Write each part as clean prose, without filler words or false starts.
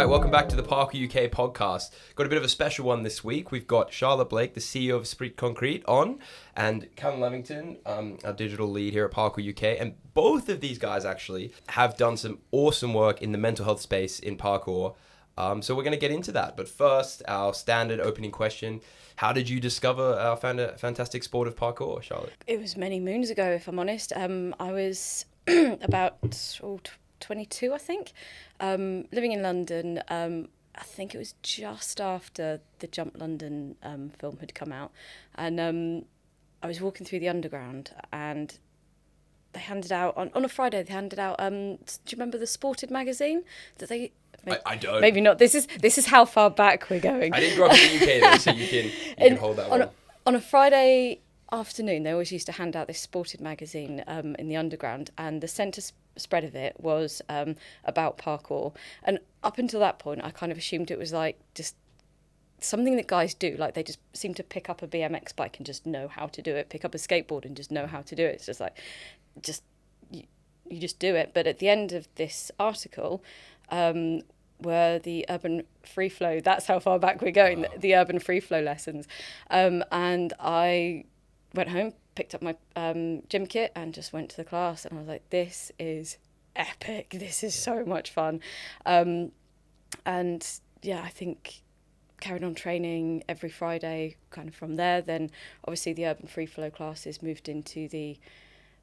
Welcome back to the Parkour UK podcast. Got a bit of a special one this week. We've got Charlotte Blake, the CEO of Esprit Concrete, on, and Callun Lavington, our digital lead here at Parkour UK. And both of these guys actually have done some awesome work in the mental health space in parkour. So we're going to get into that. But first, our standard opening question. How did you discover our fantastic sport of parkour, Charlotte? It was many moons ago, if I'm honest. I was about 22, I think, living in London. I think it was just after the Jump London film had come out, and I was walking through the underground, and they handed out on a Friday. They handed out. Do you remember the Sported magazine that they? I don't. Maybe not. This is how far back we're going. I didn't grow up in the UK though, so you can hold that one. On a Friday afternoon, they always used to hand out this Sported magazine in the underground, and the centre spread of it was about parkour. And up until that point, I kind of assumed it was like just something that guys do. Like they just seem to pick up a BMX bike and just know how to do it, pick up a skateboard and just know how to do it. It's just like, you just do it. But at the end of this article, were the urban free flow. That's how far back we're going. Wow. The urban free flow lessons. And I went home, picked up my gym kit and just went to the class, and I was like, this is epic, this is so much fun. And yeah, I think carried on training every Friday kind of from there. Then obviously the urban free flow classes moved into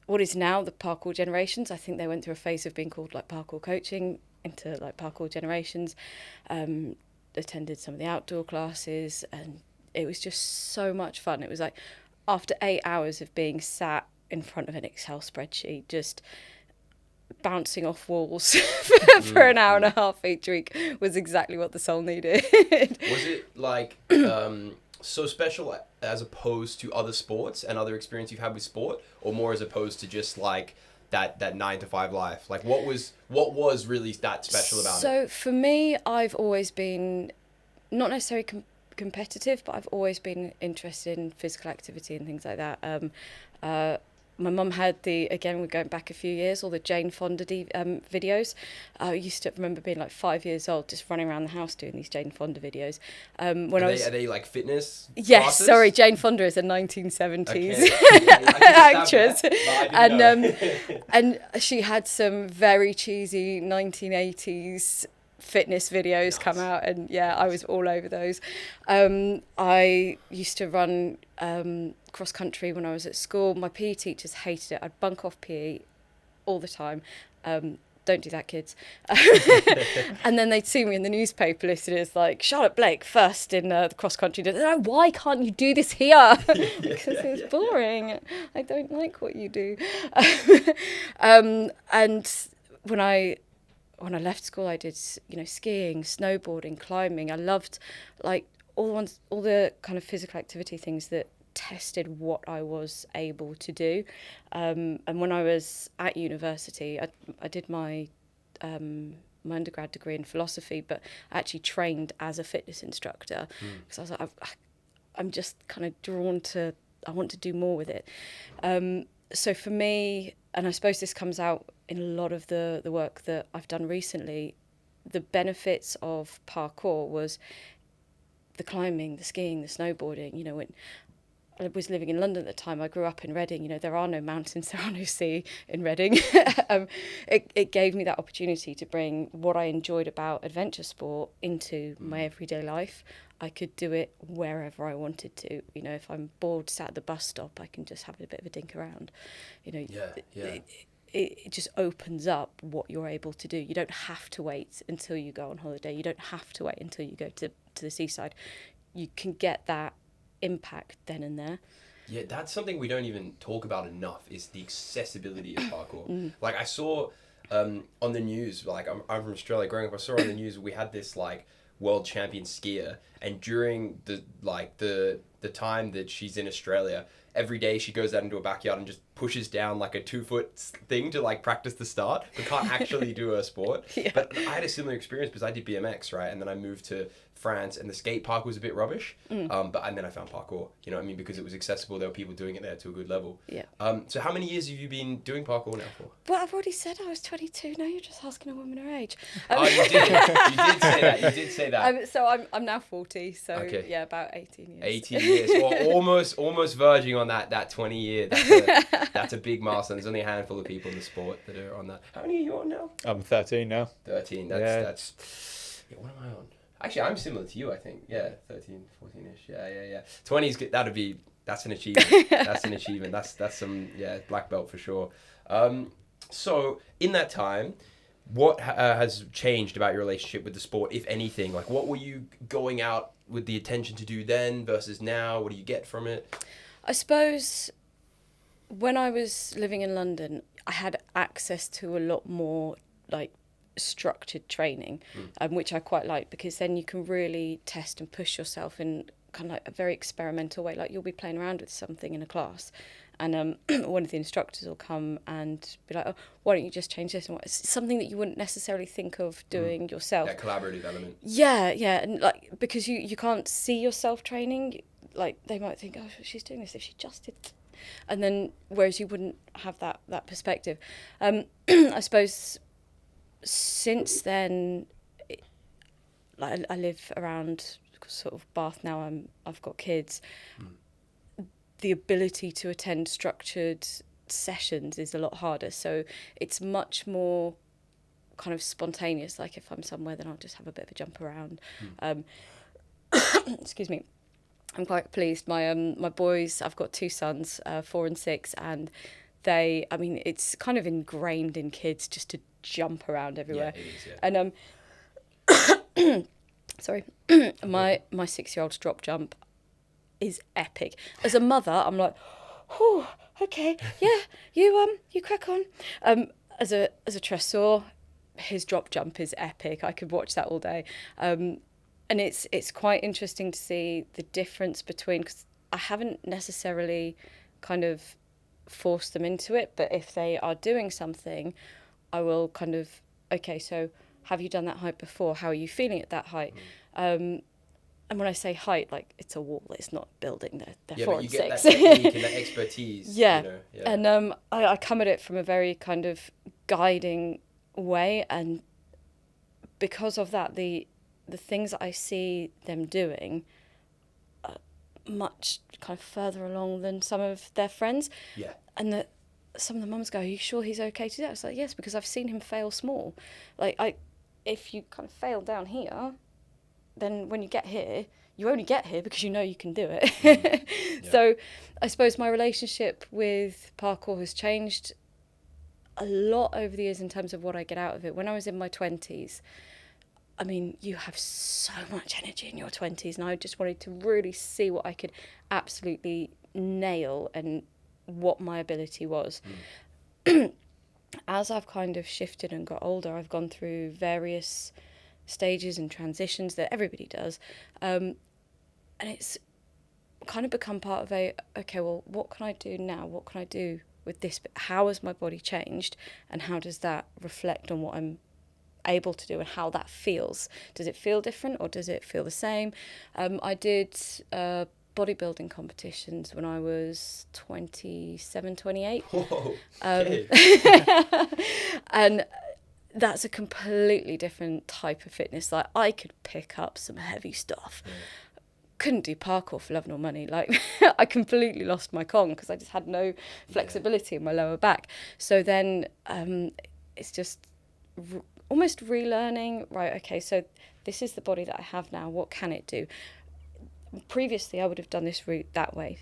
what is now the parkour generations. I think they went through a phase of being called like parkour coaching into like parkour generations. Attended some of the outdoor classes, and it was just so much fun. It was like after 8 hours of being sat in front of an Excel spreadsheet, just bouncing off walls for an hour and a half each week was exactly what the soul needed. Was it like so special as opposed to other sports and other experience you've had with sport, or more as opposed to just like that 9-to-5 life? Like what was really that special about it? So for me, I've always been not necessarily competitive, but I've always been interested in physical activity and things like that. My mum had again, we're going back a few years, all the Jane Fonda videos. I used to remember being like 5 years old, just running around the house doing these Jane Fonda videos. Are they like fitness Yes, classes? Sorry, Jane Fonda is a 1970s actress. And she had some very cheesy 1980s fitness videos come out, and yeah, I was all over those. I used to run cross country when I was at school. My PE teachers hated it. I'd bunk off PE all the time. Don't do that, kids. And then they'd see me in the newspaper listed as like Charlotte Blake first in the cross country. Oh, why can't you do this here? Because it's boring. I don't like what you do. And when I left school, I did, skiing, snowboarding, climbing. I loved like all the kind of physical activity things that tested what I was able to do. And when I was at university, I did my undergrad degree in philosophy, but I actually trained as a fitness instructor because I was like, I'm just kind of drawn to, I want to do more with it. So for me, and I suppose this comes out in a lot of the work that I've done recently, the benefits of parkour was the climbing, the skiing, the snowboarding. When I was living in London at the time, I grew up in Reading. There are no mountains, there are no sea in Reading. It gave me that opportunity to bring what I enjoyed about adventure sport into my everyday life. I could do it wherever I wanted to. If I'm bored, sat at the bus stop, I can just have a bit of a dink around. It just opens up what you're able to do. You don't have to wait until you go on holiday. You don't have to wait until you go to the seaside. You can get that impact then and there. Yeah, that's something we don't even talk about enough, is the accessibility of parkour. Like I saw on the news, like I'm from Australia, growing up, I saw on the news we had this like world champion skier, and during the time that she's in Australia, every day she goes out into a backyard and just pushes down like a 2-foot thing to like practice the start, but can't actually do her sport. Yeah. But I had a similar experience because I did BMX, right? And then I moved to France, and the skate park was a bit rubbish. And then I found parkour, you know what I mean? Because it was accessible. There were people doing it there to a good level. Yeah. So how many years have you been doing parkour now for? Well, I've already said I was 22. Now you're just asking a woman her age. Oh, you did. You did say that. You did say that. So I'm now 40. So Okay. yeah, about 18 years. 18 years. Well, almost verging on that 20 year. That's a big milestone. There's only a handful of people in the sport that are on that. How many are you on now? I'm 13 now. 13. That's yeah, what am I on? Actually, I'm similar to you, I think. Yeah, 13, 14-ish. Yeah. 20's good. That's an achievement. That's an achievement. That's some, black belt for sure. So in that time, what has changed about your relationship with the sport, if anything? Like, what were you going out with the intention to do then versus now? What do you get from it? I suppose when I was living in London, I had access to a lot more, like, structured training, which I quite like, because then you can really test and push yourself in kind of like a very experimental way. Like, you'll be playing around with something in a class, and one of the instructors will come and be like, oh, why don't you just change this? And it's something that you wouldn't necessarily think of doing yourself. That collaborative element. Yeah, and like, because you can't see yourself training, like they might think, oh, she's doing this if she just did, and then whereas you wouldn't have that perspective. I suppose since then, like I live around sort of Bath now. I've got kids. The ability to attend structured sessions is a lot harder. So it's much more kind of spontaneous. Like if I'm somewhere, then I'll just have a bit of a jump around. Excuse me. I'm quite pleased. My boys, I've got two sons, 4 and 6, and it's kind of ingrained in kids just to jump around everywhere. Yeah, it is, yeah. And sorry, my 6-year-old's drop jump is epic. As a mother, I'm like, oh, okay, yeah, you crack on. As a dresseur, his drop jump is epic. I could watch that all day. And it's quite interesting to see the difference between, because I haven't necessarily kind of forced them into it, but if they are doing something, I will kind of, okay, so have you done that height before? How are you feeling at that height? And when I say height, like, it's a wall, it's not building, they're 4 and 6. Yeah, but you get that technique and that expertise. Yeah. You know? Yeah. And I come at it from a very kind of guiding way, and because of that, the things that I see them doing are much kind of further along than some of their friends. Yeah. And some of the mums go, are you sure he's okay to do that? It's like, yes, because I've seen him fail small. Like, if you kind of fail down here, then when you get here, you only get here because you know you can do it. Yeah. So I suppose my relationship with parkour has changed a lot over the years in terms of what I get out of it. When I was in my 20s, I mean, you have so much energy in your 20s, and I just wanted to really see what I could absolutely nail and what my ability was. As I've kind of shifted and got older, I've gone through various stages and transitions that everybody does, and it's kind of become part of okay, well, what can I do now? What can I do with this? How has my body changed, and how does that reflect on what I'm able to do and how that feels? Does it feel different or does it feel the same? I did bodybuilding competitions when I was 27, 28. Whoa, okay. And that's a completely different type of fitness. Like, I could pick up some heavy stuff. Yeah. Couldn't do parkour for love nor money. Like, I completely lost my Kong because I just had no flexibility in my lower back. So then it's just almost relearning, right, okay, so this is the body that I have now. What can it do? Previously, I would have done this route that way.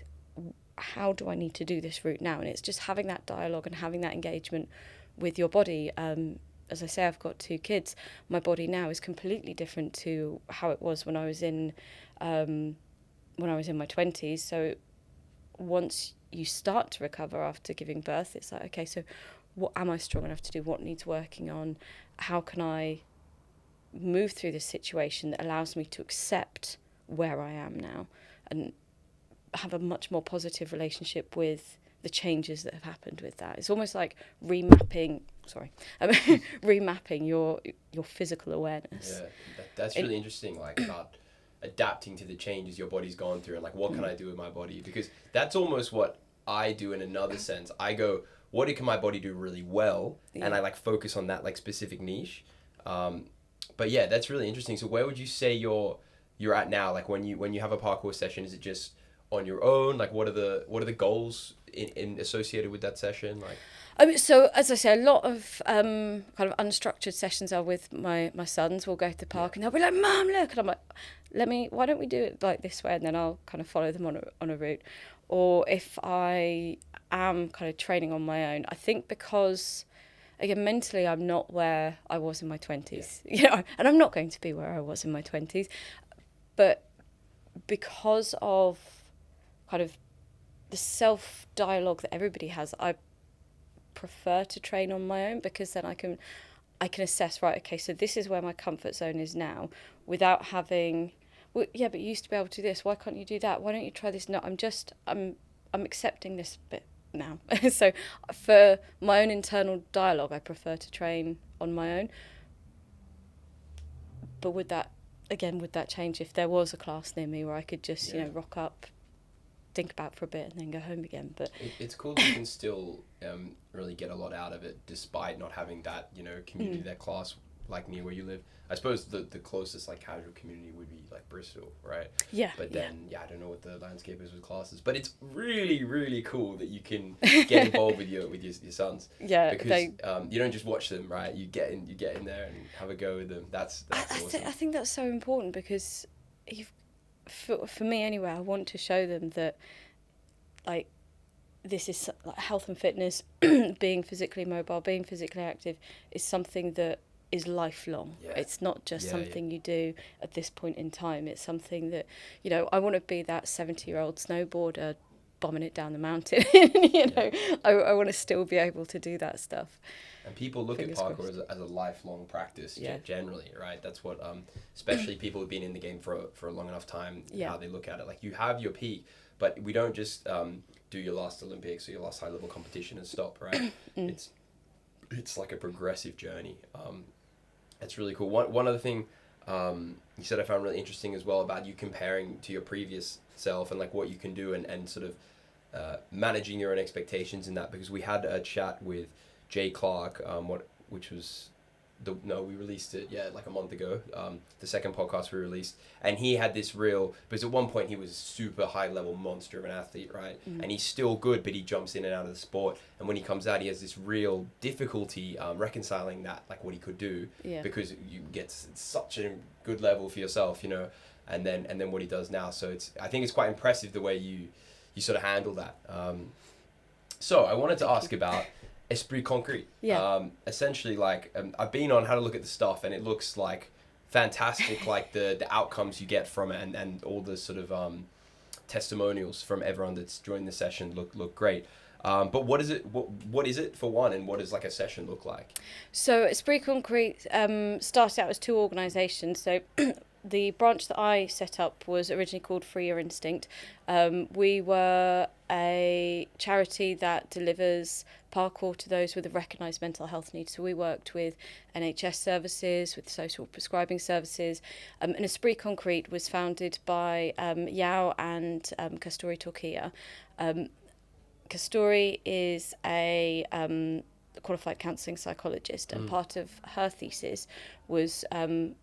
How do I need to do this route now? And it's just having that dialogue and having that engagement with your body. As I say, I've got 2 kids. My body now is completely different to how it was when I was in my 20s. So once you start to recover after giving birth, it's like, okay, so what am I strong enough to do? What needs working on? How can I move through this situation that allows me to accept where I am now and have a much more positive relationship with the changes that have happened with that? It's almost like remapping your physical awareness. Yeah, that's really interesting. Like, about adapting to the changes your body's gone through and like, what can I do with my body? Because that's almost what I do in another sense. I go, what can my body do really well? And I like focus on that like specific niche. But yeah, that's really interesting. So where would you say you're at now? Like when you have a parkour session, is it just on your own? Like what are the goals in associated with that session? Like so as I say, a lot of kind of unstructured sessions are with my sons. We'll go to the park and they'll be like, "Mum, look," and I'm like, why don't we do it like this way? And then I'll kind of follow them on a route. Or if I am kind of training on my own, I think because, again, mentally I'm not where I was in my 20s, you know, and I'm not going to be where I was in my 20s, but because of kind of the self-dialogue that everybody has, I prefer to train on my own, because then I can assess, right, okay, so this is where my comfort zone is now, without having, well, yeah, but you used to be able to do this, why can't you do that, why don't you try this? No, I'm accepting this bit now. So for my own internal dialogue, I prefer to train on my own. But would that change if there was a class near me where I could just you know, rock up, think about for a bit and then go home again? But it's cool that you can still really get a lot out of it despite not having that, you know, community, that class like near where you live. I suppose the closest like casual community would be like Bristol, right? Yeah. But then I don't know what the landscape is with classes, but it's really, really cool that you can get involved with your sons. Yeah. Because you don't just watch them, right? You get in there and have a go with them. That's awesome. I think that's so important, because for me anyway, I want to show them that like this is like health and fitness, being physically mobile, being physically active is something that is lifelong. It's not just something you do at this point in time. It's something that, you know, I want to be that 70-year-old snowboarder bombing it down the mountain. You know, I want to still be able to do that stuff. And people look at parkour as a lifelong practice generally, right? That's what, especially people who've been in the game for a long enough time, how they look at it. Like, you have your peak, but we don't just do your last Olympics or your last high-level competition and stop, right? It's like a progressive journey. It's really cool. One other thing you said I found really interesting as well about you comparing to your previous self and like what you can do and sort of managing your own expectations in that, because we had a chat with Jay Clark, we released it like a month ago, the second podcast we released, and he had this because at one point he was a super high level monster of an athlete, right? And he's still good, but he jumps in and out of the sport, and when he comes out he has this real difficulty reconciling that, like what he could do, because you get such a good level for yourself, you know, and then what he does now. So I think it's quite impressive the way you sort of handle that. So I wanted to ask about Esprit Concrete. Essentially, like, I've been on How to Look at the Stuff, and it looks like fantastic, like the outcomes you get from it, and all the sort of testimonials from everyone that's joined the session look great. But what is it? What is it for one, and what does like a session look like? So Esprit Concrete started out as two organisations. So the branch that I set up was originally called Free Your Instinct. We were a charity that delivers parkour to those with a recognised mental health need. So we worked with NHS services, with social prescribing services. And Esprit Concrete was founded by Yao and Kasturi Torquia. Kasturi is a qualified counselling psychologist, and part of her thesis was kind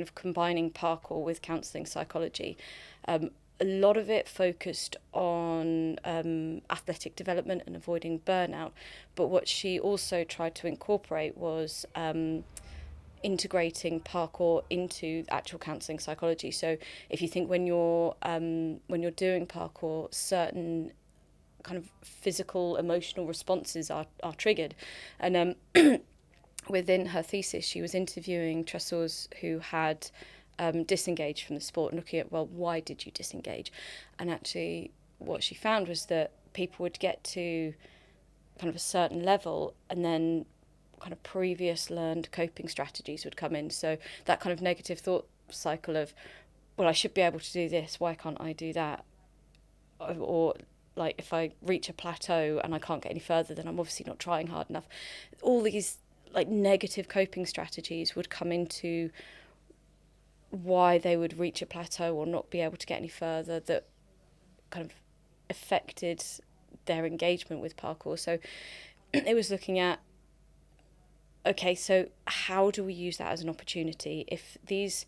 of combining parkour with counselling psychology. A lot of it focused on athletic development and avoiding burnout, but what she also tried to incorporate was integrating parkour into actual counselling psychology. So if you think when you're doing parkour, certain kind of physical, emotional responses are triggered, and within her thesis, she was interviewing dresseurs who had disengaged from the sport and looking at, well, why did you disengage? And actually what she found was that people would get to kind of a certain level, and then kind of previous learned coping strategies would come in. So that kind of negative thought cycle of, well, I should be able to do this, why can't I do that? Or like, if I reach a plateau and I can't get any further, then I'm obviously not trying hard enough. All these like negative coping strategies would come into why they would reach a plateau or not be able to get any further that kind of affected their engagement with parkour. So it was looking at, okay, so how do we use that as an opportunity? If these,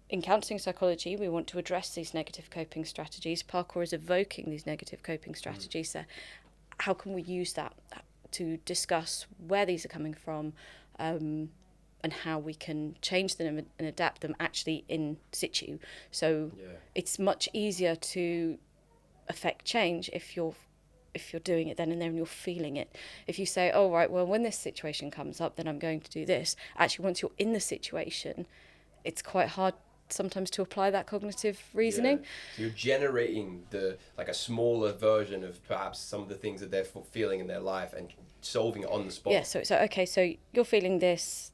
in counselling psychology, we want to address these negative coping strategies, parkour is evoking these negative coping strategies, so how can we use that to discuss where these are coming from, and how we can change them and adapt them actually in situ. So it's much easier to affect change if you're doing it then and there and you're feeling it. If you say, oh, right, well, when this situation comes up, then I'm going to do this. Actually, once you're in the situation, it's quite hard sometimes to apply that cognitive reasoning. Yeah. So you're generating a smaller version of perhaps some of the things that they're feeling in their life and solving it on the spot. Yeah, so it's like, okay, so you're feeling this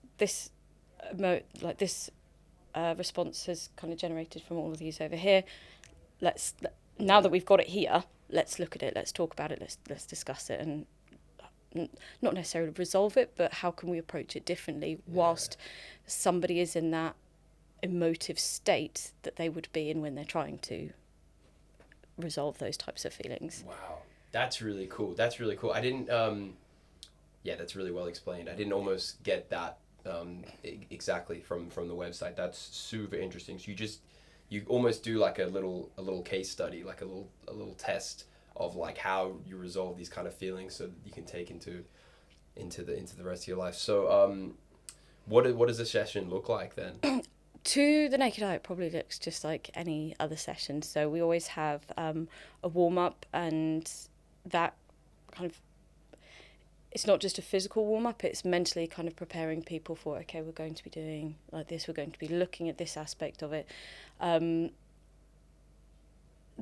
response has kind of generated from all of these over here. Now that we've got it here, let's look at it, let's talk about it, let's discuss it, and not necessarily resolve it, but how can we approach it differently whilst somebody is in that emotive state that they would be in when they're trying to resolve those types of feelings. Wow, that's really cool. I didn't that's really well explained. I didn't almost get that exactly from the website. That's super interesting. So you almost do like a little case study, like a little test of like how you resolve these kind of feelings, so that you can take into the rest of your life. So what does a session look like then? To the naked eye, it probably looks just like any other session. So we always have a warm up, and that kind of, it's not just a physical warm up, it's mentally kind of preparing people for, okay, we're going to be doing like this, we're going to be looking at this aspect of it. Then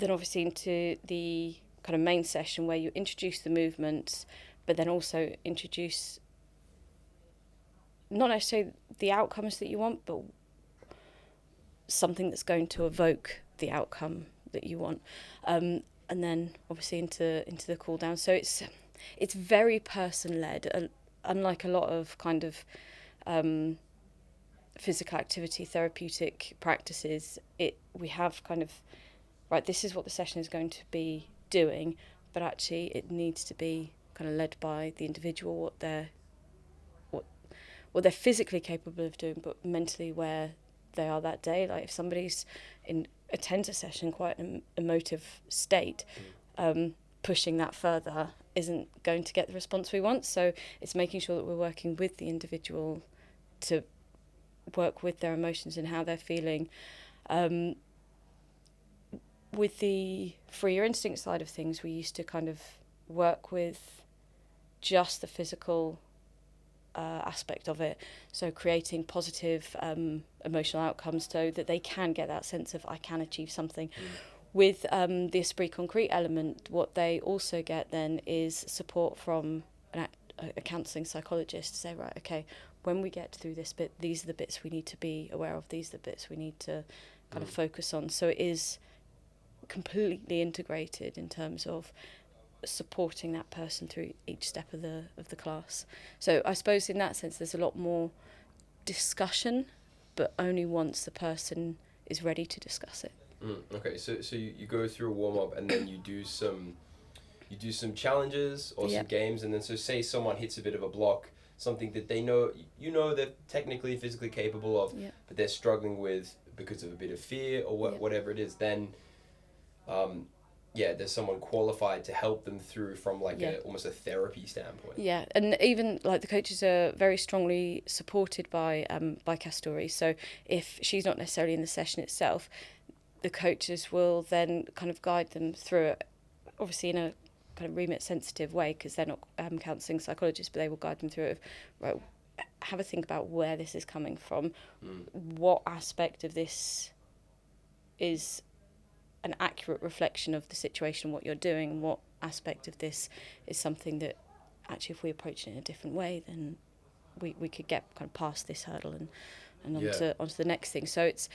obviously into the kind of main session where you introduce the movements, but then also introduce not necessarily the outcomes that you want, but something that's going to evoke the outcome that you want, and then obviously into the cool down. So it's very person led, unlike a lot of kind of physical activity therapeutic practices. We have kind of, right, this is what the session is going to be doing, but actually it needs to be kind of led by the individual, what they're physically capable of doing, but mentally where they are that day. Like if somebody's attends a session quite an emotive state, pushing that further isn't going to get the response we want. So it's making sure that we're working with the individual to work with their emotions and how they're feeling. With the Free Your Instinct side of things, we used to kind of work with just the physical aspect of it, so creating positive emotional outcomes so that they can get that sense of I can achieve something. With the Esprit Concrete element, what they also get then is support from a counselling psychologist to say, right, okay, when we get through this bit, these are the bits we need to be aware of, these are the bits we need to kind of focus on. So it is completely integrated in terms of supporting that person through each step of the class. So I suppose in that sense there's a lot more discussion, but only once the person is ready to discuss it. Okay, so you go through a warm up and then you do some challenges or some games, and then so say someone hits a bit of a block, something that they know they're technically physically capable of, but they're struggling with because of a bit of fear or whatever it is, then there's someone qualified to help them through from like almost a therapy standpoint. Yeah, and even like the coaches are very strongly supported by Castori. So if she's not necessarily in the session itself, the coaches will then kind of guide them through it, obviously in a kind of remit sensitive way, because they're not counselling psychologists, but they will guide them through it. Right, have a think about where this is coming from, what aspect of this is an accurate reflection of the situation, what you're doing, what aspect of this is something that actually if we approach it in a different way, then we could get kind of past this hurdle and onto the next thing. So it's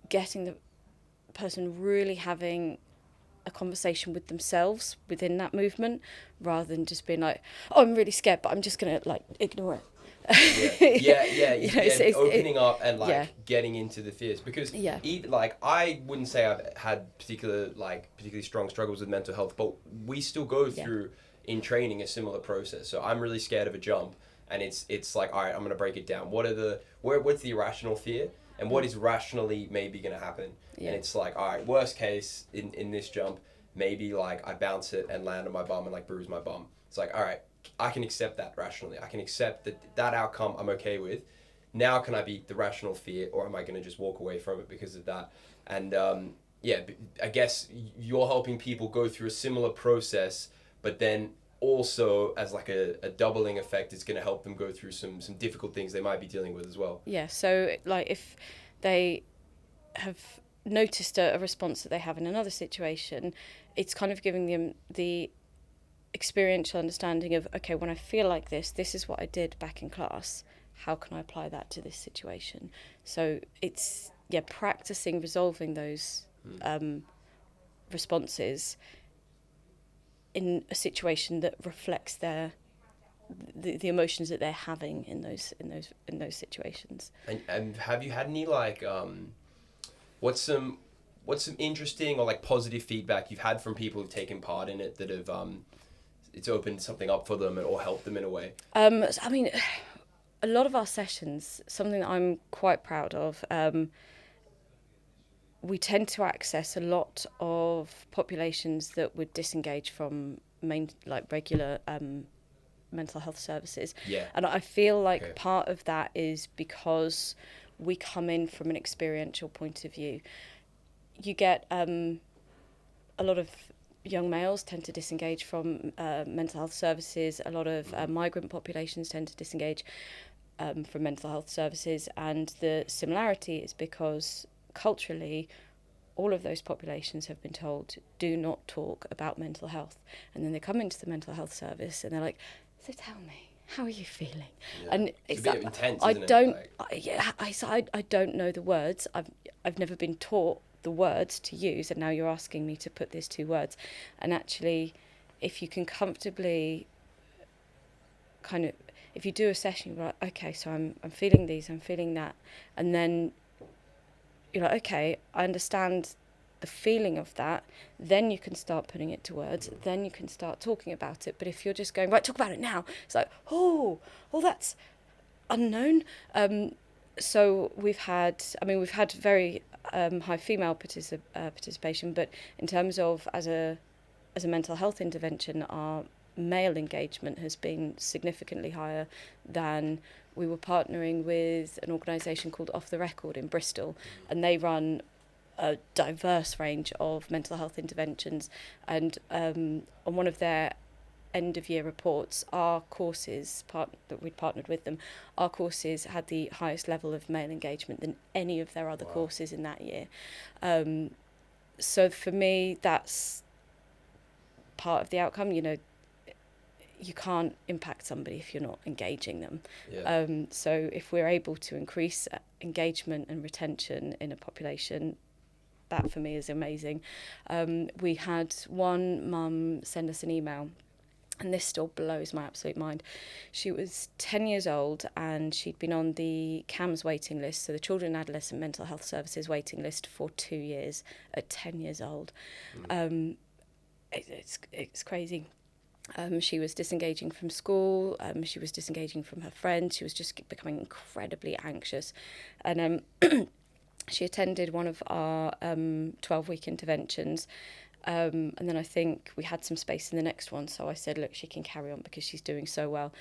getting the person really having a conversation with themselves within that movement, rather than just being like, oh, I'm really scared, but I'm just going to like ignore it. Opening up and getting into the fears, because I wouldn't say I've had particularly strong struggles with mental health, but we still go through in training a similar process. So I'm really scared of a jump, and it's like, all right, I'm going to break it down. What's the irrational fear, and what is rationally maybe going to happen? And it's like, all right, worst case in this jump, maybe like I bounce it and land on my bum and like bruise my bum. It's like, all right, I can accept that rationally. I can accept that outcome I'm okay with. Now can I beat the rational fear, or am I going to just walk away from it because of that? And I guess you're helping people go through a similar process, but then also as like a doubling effect, it's going to help them go through some difficult things they might be dealing with as well. Yeah, so like if they have noticed a response that they have in another situation, it's kind of giving them the experiential understanding of, okay, when I feel like this is what I did back in class. How can I apply that to this situation? So it's practicing resolving those responses in a situation that reflects the emotions that they're having in those situations. And have you had any like what's some interesting or like positive feedback you've had from people who've taken part in it that have it's opened something up for them or helped them in a way? I mean, a lot of our sessions, something that I'm quite proud of, we tend to access a lot of populations that would disengage from regular mental health services. Yeah. And I feel like part of that is because we come in from an experiential point of view. You get a lot of young males tend to disengage from mental health services. A lot of migrant populations tend to disengage from mental health services. And the similarity is because culturally, all of those populations have been told, do not talk about mental health. And then they come into the mental health service and they're like, so tell me, how are you feeling? Yeah. And it's a bit intense, I isn't don't, it? I don't know the words. I've never been taught the words to use, and now you're asking me to put these 2 words. And actually, if you can comfortably if you do a session, you're like, okay, so I'm feeling these, I'm feeling that, and then you're like, okay, I understand the feeling of that, then you can start putting it to words, then you can start talking about it. But if you're just going, right, talk about it now, it's like, oh, that's unknown. So we've had very high female participation, but in terms of as a mental health intervention, our male engagement has been significantly higher than. We were partnering with an organisation called Off the Record in Bristol, and they run a diverse range of mental health interventions. And on one of their end of year reports, our courses that we'd partnered with them, our courses had the highest level of male engagement than any of their other courses in that year. So for me, that's part of the outcome. You can't impact somebody if you're not engaging them. Yeah. So if we're able to increase engagement and retention in a population, that for me is amazing. We had one mum send us an email, and this still blows my absolute mind. She was 10 years old and she'd been on the CAMS waiting list, so the Children and Adolescent Mental Health Services waiting list, for 2 years at 10 years old. It's crazy. She was disengaging from school, she was disengaging from her friends, she was just becoming incredibly anxious. And she attended one of our 12-week interventions, and then I think we had some space in the next one, so I said, look, she can carry on because she's doing so well.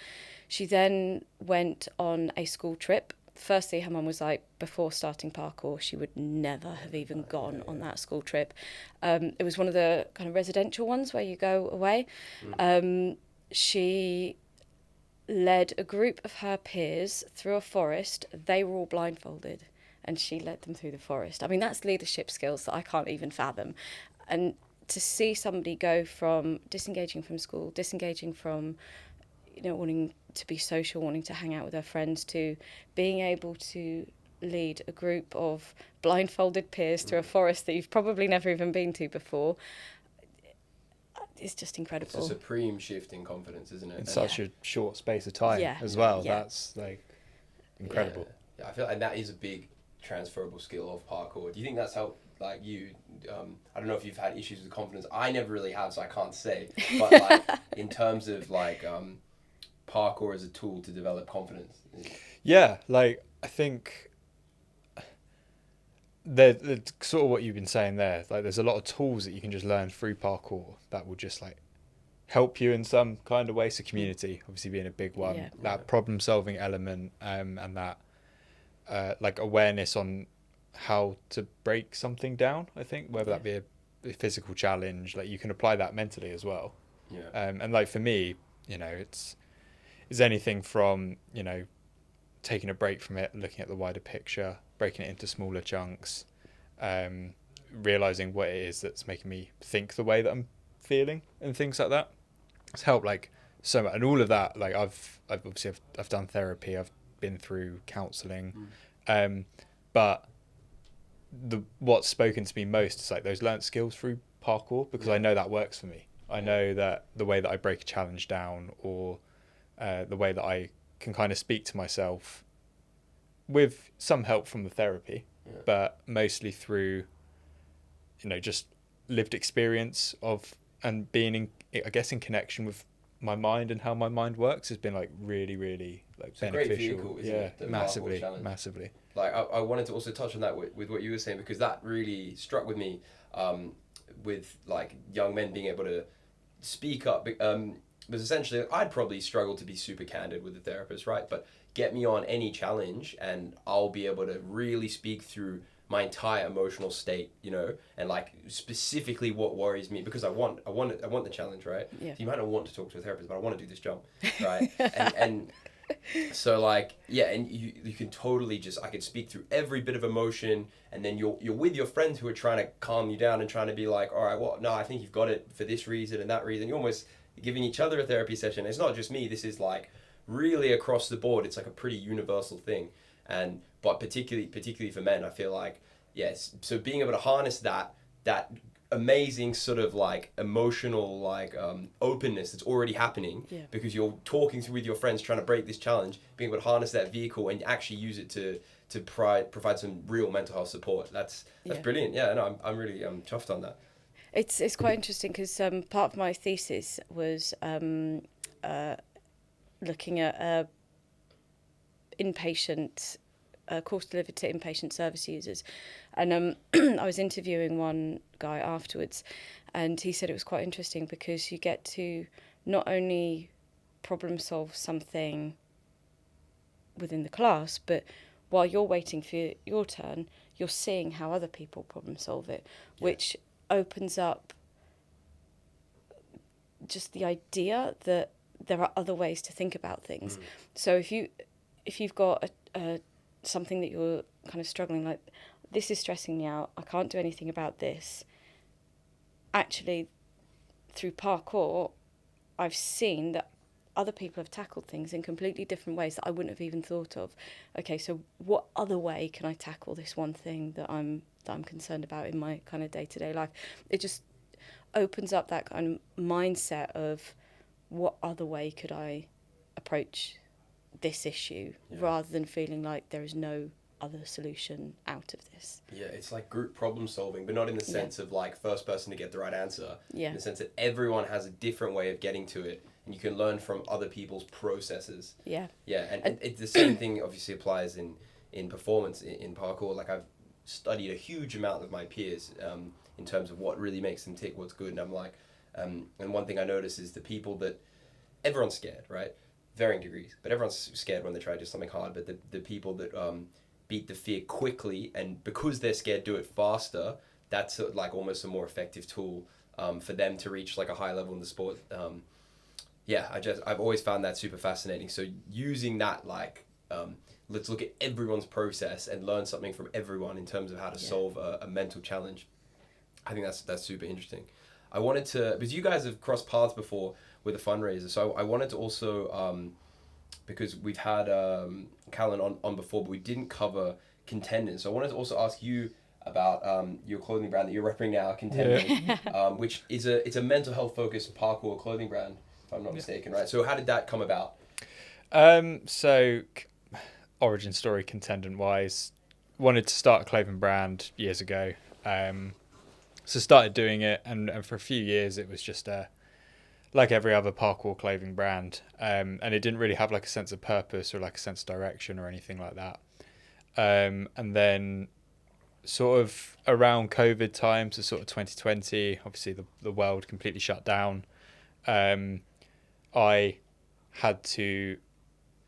She then went on a school trip. Firstly, her mum was like, before starting parkour, she would never have even gone on that school trip. It was one of the kind of residential ones where you go away. She led a group of her peers through a forest. They were all blindfolded, and she led them through the forest. I mean, that's leadership skills that I can't even fathom. And to see somebody go from disengaging from school, disengaging from, wanting to be social, wanting to hang out with her friends, to being able to lead a group of blindfolded peers through a forest that you've probably never even been to before, is just incredible. It's a supreme shift in confidence, isn't it? In such a short space of time as well. Yeah. That's like incredible. Yeah, I feel like that is a big transferable skill of parkour. Do you think that's helped like you? I don't know if you've had issues with confidence. I never really have, so I can't say. But like in terms of like parkour as a tool to develop confidence. Yeah, like I think the sort of what you've been saying there. Like there's a lot of tools that you can just learn through parkour that will just like help you in some kind of way. So community obviously being a big one. Yeah. That problem solving element and that like awareness on how to break something down. I think whether that be a physical challenge, like you can apply that mentally as well. Yeah. And like for me, you know, it's anything from, you know, taking a break from it, looking at the wider picture, breaking it into smaller chunks, realizing what it is that's making me think the way that I'm feeling and things like that. It's helped like so much, and all of that. Like I've obviously I've done therapy, I've been through counselling, but what's spoken to me most is like those learnt skills through parkour, because I know that works for me. I know that the way that I break a challenge down, or the way that I can kind of speak to myself with some help from the therapy, but mostly through, you know, just lived experience of and being in, I guess, in connection with my mind and how my mind works has been like really, really like it's beneficial. A great vehicle, isn't it? The Massively. Like I wanted to also touch on that with what you were saying, because that really struck with me, with like young men being able to speak up. Because essentially I'd probably struggle to be super candid with the therapist, right? But get me on any challenge and I'll be able to really speak through my entire emotional state, you know, and like specifically what worries me, because I want the challenge, right? Yeah. So you might not want to talk to a therapist, but I want to do this jump, right? and so like, yeah, and you can totally just, I could speak through every bit of emotion, and then you're with your friends who are trying to calm you down and trying to be like, all right, well, no, I think you've got it for this reason and that reason. You're almost giving each other a therapy session. It's not just me. This is like really across the board. It's like a pretty universal thing. But particularly for men, I feel like, yes. So being able to harness that amazing sort of like emotional like openness that's already happening, because you're talking through with your friends trying to break this challenge, being able to harness that vehicle and actually use it to provide some real mental health support. That's brilliant. Yeah, no, I'm really chuffed on that. It's quite interesting because part of my thesis was looking at inpatient course delivered to inpatient service users, and I was interviewing one guy afterwards, and he said it was quite interesting because you get to not only problem solve something within the class, but while you're waiting for your turn, you're seeing how other people problem solve it, which opens up just the idea that there are other ways to think about things. So if you've got a something that you're kind of struggling, like, this is stressing me out, I can't do anything about this. Actually, through parkour, I've seen that other people have tackled things in completely different ways that I wouldn't have even thought of. Okay, so what other way can I tackle this one thing that I'm concerned about in my kind of day-to-day life? It just opens up that kind of mindset of what other way could I approach this issue, rather than feeling like there is no other solution out of this. Yeah, it's like group problem solving, but not in the sense of like first person to get the right answer. Yeah. In the sense that everyone has a different way of getting to it, and you can learn from other people's processes. Yeah. Yeah, and it's the same thing obviously applies in performance in parkour. Like, I've studied a huge amount of my peers in terms of what really makes them tick, what's good, and I'm like, and one thing I notice is the people that, everyone's scared, right? Varying degrees, but everyone's scared when they try to do something hard. But the people that beat the fear quickly, and because they're scared, do it faster, that's like almost a more effective tool for them to reach like a high level in the sport. I've always found that super fascinating. So using that, like, let's look at everyone's process and learn something from everyone in terms of how to solve a mental challenge. I think that's super interesting. I wanted to, because you guys have crossed paths before with a fundraiser, so I wanted to also, because we've had Callun on before, but we didn't cover contenders. So I wanted to also ask you, about your clothing brand that you're repping now, Contendant, which is it's a mental health focused parkour clothing brand, if I'm not mistaken, right? So how did that come about? So origin story, Contendant wise, wanted to start a clothing brand years ago. So started doing it, and for a few years it was just like every other parkour clothing brand, and it didn't really have like a sense of purpose or like a sense of direction or anything like that. And then sort of around COVID time, so sort of 2020, obviously the world completely shut down. I had to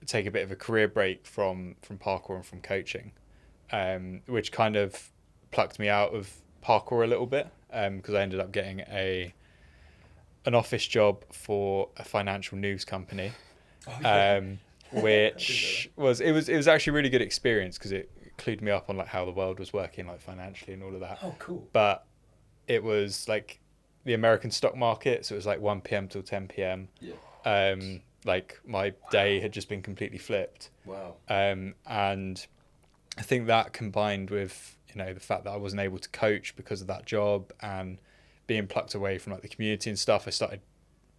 take a bit of a career break from parkour and from coaching, which kind of plucked me out of parkour a little bit, because I ended up getting an office job for a financial news company, which was actually a really good experience because it clued me up on like how the world was working like financially and all of that. Oh, cool. But it was like the American stock market, so it was like 1 p.m. till 10 p.m. Yeah. Like my day had just been completely flipped. Wow. And I think that combined with, the fact that I wasn't able to coach because of that job and being plucked away from like the community and stuff, I started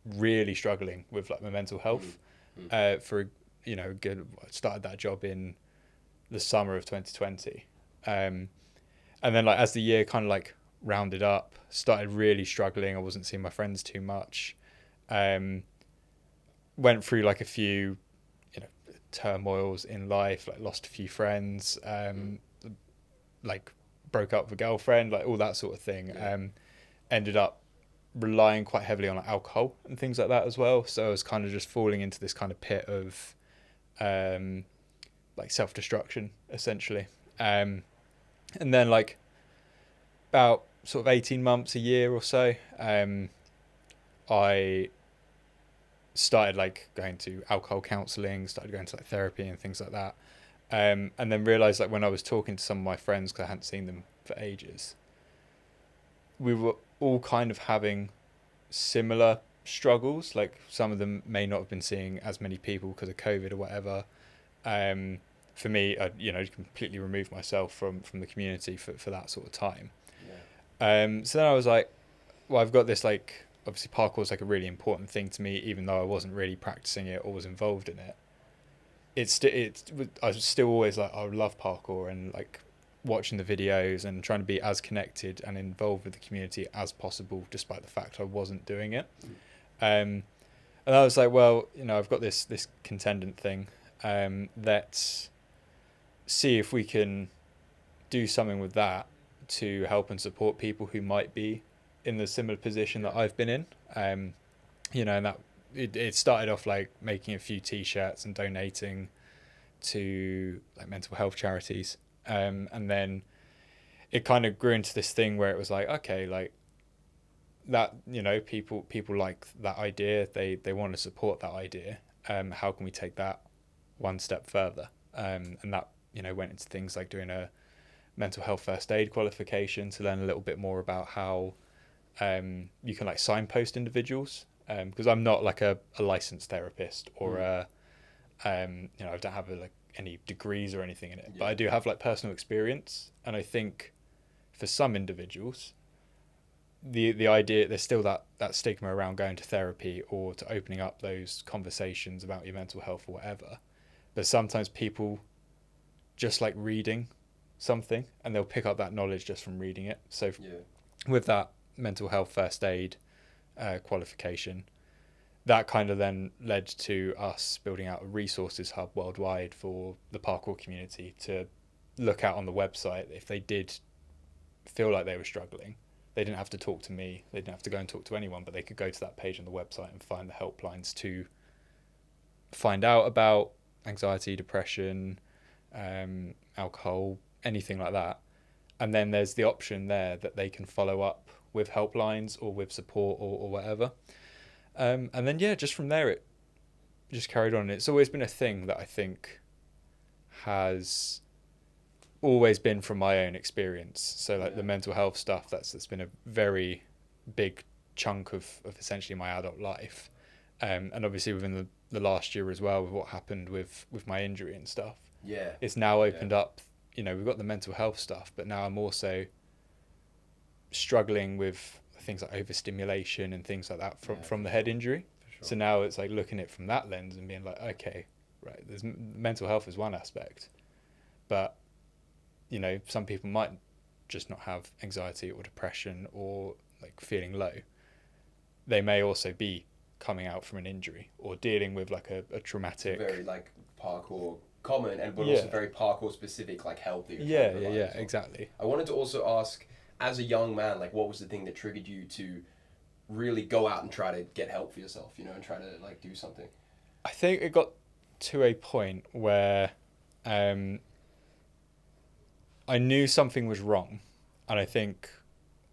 really struggling with like my mental health. I started that job in the summer of 2020. And then like as the year kind of like rounded up, started really struggling. I wasn't seeing my friends too much. Went through like a few, turmoils in life, like lost a few friends, like broke up with a girlfriend, like all that sort of thing. Ended up relying quite heavily on like alcohol and things like that as well. So I was kind of just falling into this kind of pit of like self-destruction essentially. And then like about sort of 18 months, a year or so, I started like going to alcohol counselling, started going to like therapy and things like that. And then realised like when I was talking to some of my friends, because I hadn't seen them for ages, we were all kind of having similar struggles. Like some of them may not have been seeing as many people because of COVID or whatever. For me, I completely removed myself from the community for that sort of time. So then I was like, well, I've got this like, obviously parkour is like a really important thing to me, even though I wasn't really practicing it or was involved in it. I was still always like, I love parkour and like watching the videos and trying to be as connected and involved with the community as possible, despite the fact I wasn't doing it. And I was like, well, I've got this Contendant thing. Let's see if we can do something with that to help and support people who might be in the similar position that I've been in. And that it started off like making a few t-shirts and donating to like mental health charities. And then it kind of grew into this thing where it was like, okay, like that, people like that idea. They want to support that idea. How can we take that one step further? And that, went into things like doing a mental health first aid qualification to learn a little bit more about how you can like signpost individuals. Because I'm not like a licensed therapist or I don't have like any degrees or anything in it, but I do have like personal experience. And I think for some individuals, the idea, there's still that stigma around going to therapy or to opening up those conversations about your mental health or whatever. But sometimes people just like reading something and they'll pick up that knowledge just from reading it. So with that mental health first aid qualification, that kind of then led to us building out a resources hub worldwide for the parkour community to look at on the website. If they did feel like they were struggling, they didn't have to talk to me, they didn't have to go and talk to anyone, but they could go to that page on the website and find the helplines to find out about anxiety, depression, alcohol, anything like that. And then there's the option there that they can follow up with helplines or with support or whatever. And then, just from there, it just carried on. It's always been a thing that I think has always been from my own experience. So like the mental health stuff, that's been a very big chunk of essentially my adult life. And obviously within the last year as well, with what happened with my injury and stuff. It's now opened up, we've got the mental health stuff, but now I'm also struggling with things like overstimulation and things like that from the head injury. Sure. So now it's like looking at it from that lens and being like, okay, right, there's mental health is one aspect, but some people might just not have anxiety or depression or like feeling low. They may also be coming out from an injury or dealing with like a traumatic, very like parkour common, but also very parkour specific, like healthy. Exactly. I wanted to also ask, as a young man, like what was the thing that triggered you to really go out and try to get help for yourself, and try to like do something? I think it got to a point where I knew something was wrong, and I think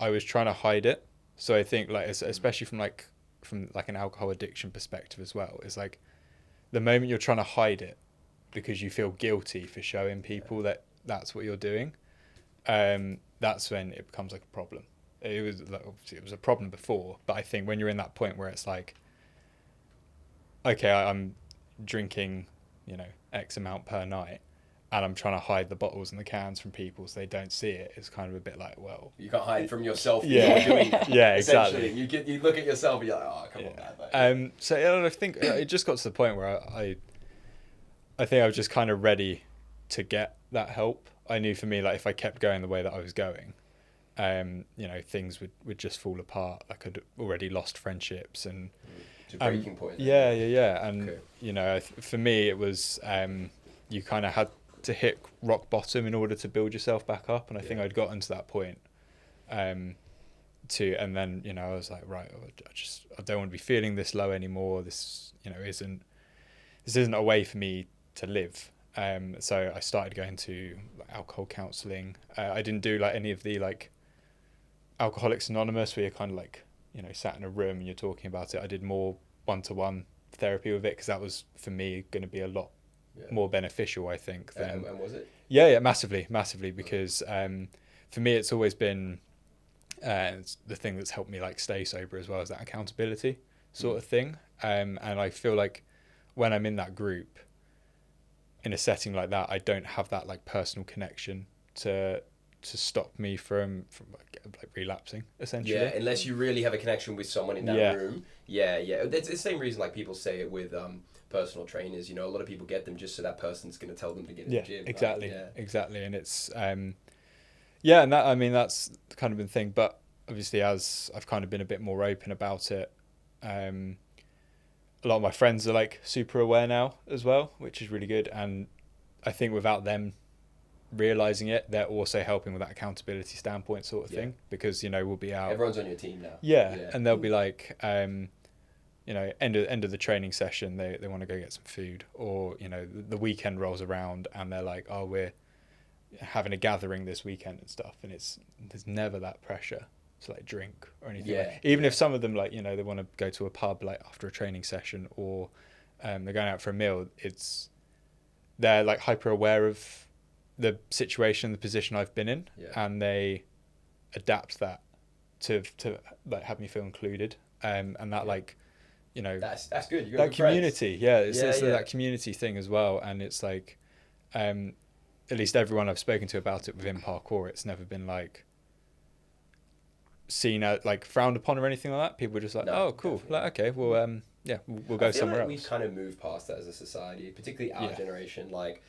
I was trying to hide it. So I think like especially from an alcohol addiction perspective as well, it's like the moment you're trying to hide it because you feel guilty for showing people that that's what you're doing, that's when it becomes like a problem. It was like, obviously it was a problem before, but I think when you're in that point where it's like, okay, I'm drinking, X amount per night, and I'm trying to hide the bottles and the cans from people so they don't see it, it's kind of a bit like, well, you can't hide from yourself. Yeah, doing that, yeah, exactly. You look at yourself and you're like, oh, come on, man. So I think it just got to the point where I think I was just kind of ready to get that help. I knew for me, like if I kept going the way that I was going, things would just fall apart. Like I'd already lost friendships and it's a breaking point. Yeah. And okay. For me it was you kind of had to hit rock bottom in order to build yourself back up, and I think I'd gotten to that point. And then I was like, right, I don't want to be feeling this low anymore. This isn't a way for me to live. So I started going to alcohol counselling. I didn't do like any of the like Alcoholics Anonymous where you're kind of like sat in a room and you're talking about it. I did more one-to-one therapy with it because that was for me going to be a lot more beneficial, I think. And was it? Yeah, massively, because for me it's always been it's the thing that's helped me like stay sober as well as that accountability sort of thing. And I feel like when I'm in that group in a setting like that, I don't have that like personal connection to stop me from like relapsing essentially. Yeah, unless you really have a connection with someone in that room. Yeah. It's the same reason like people say it with personal trainers. A lot of people get them just so that person's going to tell them to get in the gym. Exactly. And it's and that, I mean, that's kind of been the thing. But obviously, as I've kind of been a bit more open about it, a lot of my friends are like super aware now as well, which is really good. And I think without them realizing it, they're also helping with that accountability standpoint sort of thing, because we'll be out, everyone's on your team now, and they'll be like end of the training session, they want to go get some food, or the weekend rolls around and they're like, oh, we're having a gathering this weekend and stuff, and there's never that pressure to like drink or anything. Even if some of them like they want to go to a pub like after a training session, or they're going out for a meal, they're like hyper aware of the situation, the position I've been in, and they adapt that to like have me feel included, and that like that's good. That community, it's that community thing as well. And it's like at least everyone I've spoken to about it within parkour, it's never been like seen as like frowned upon or anything like that. People are just like, oh cool, like okay, well we'll go somewhere else. We've kind of moved past that as a society, particularly our generation. Like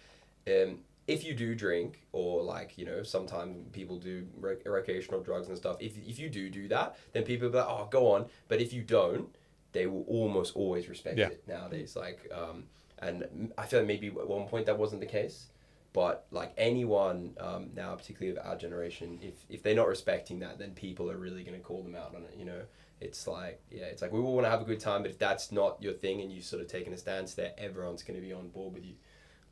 if you do drink, or like sometimes people do recreational drugs and stuff, if you do that, then people will be like, oh, go on. But if you don't, they will almost always respect it nowadays. Like and I feel like maybe at one point that wasn't the case, but like anyone now, particularly of our generation, if they're not respecting that, then people are really going to call them out on it. It's like we all want to have a good time, but if that's not your thing and you've sort of taken a stance there, everyone's going to be on board with you.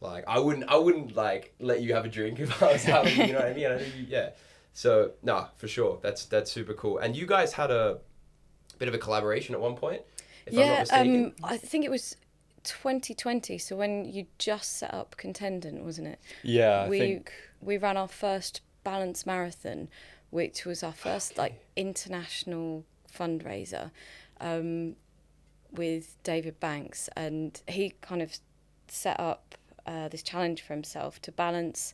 Like I wouldn't like let you have a drink if I was having, you know what I mean? I think So for sure, that's super cool. And you guys had a bit of a collaboration at one point, if I'm not mistaken. I think it was 2020. So when you just set up Contendant, wasn't it? Yeah, we ran our first balance marathon, which was our first like international fundraiser, with David Banks, and he kind of set up this challenge for himself to balance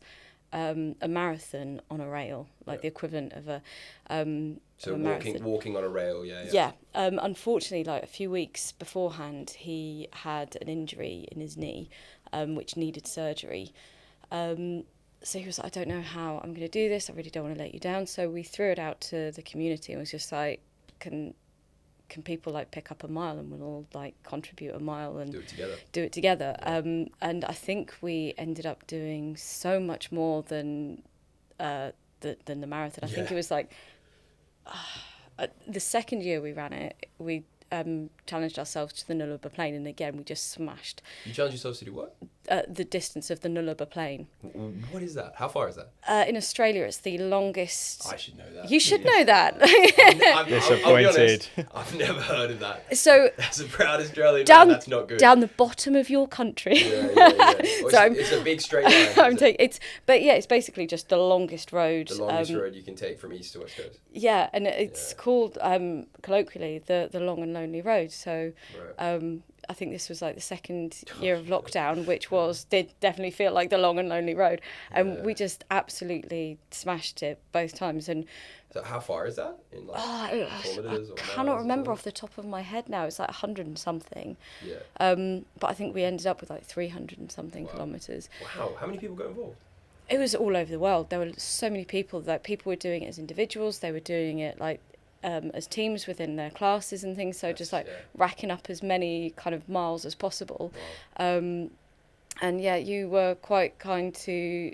a marathon on a rail, like the equivalent of a so of a marathon. walking on a rail, Yeah. Unfortunately, like a few weeks beforehand, he had an injury in his knee, which needed surgery. So he was like, I don't know how I'm going to do this. I really don't want to let you down. So we threw it out to the community and was just like, can people like pick up a mile and we'll all like contribute a mile and do it together. Yeah. And I think we ended up doing so much more than the marathon. I think it was like the second year we ran it, we challenged ourselves to the Nullarbor Plain, and again we just smashed. You challenged yourselves to do what? The distance of the Nullarbor Plain. What is that? How far is that? In Australia, it's the longest. I should know that. You should know that. I'm Disappointed. I've never heard of that. So as a proud Australian man, that's not good. Down the bottom of your country. Yeah. Well, it's a big straight line. It's basically just the longest road. The longest road you can take from east to west coast. Yeah, and it's called colloquially the Long and Lonely Road. So I think this was like the second year of lockdown, which did definitely feel like the Long and Lonely Road, and we just absolutely smashed it both times. And so how far is that in kilometers? I cannot remember off the top of my head now. It's like 100 and something. Yeah. But I think we ended up with like 300 and something kilometers. Wow. How many people got involved? It was all over the world. There were so many people. That people were doing it as individuals. They were doing it like as teams within their classes and things. So just like racking up as many kind of miles as possible. Wow. And yeah, you were quite kind to.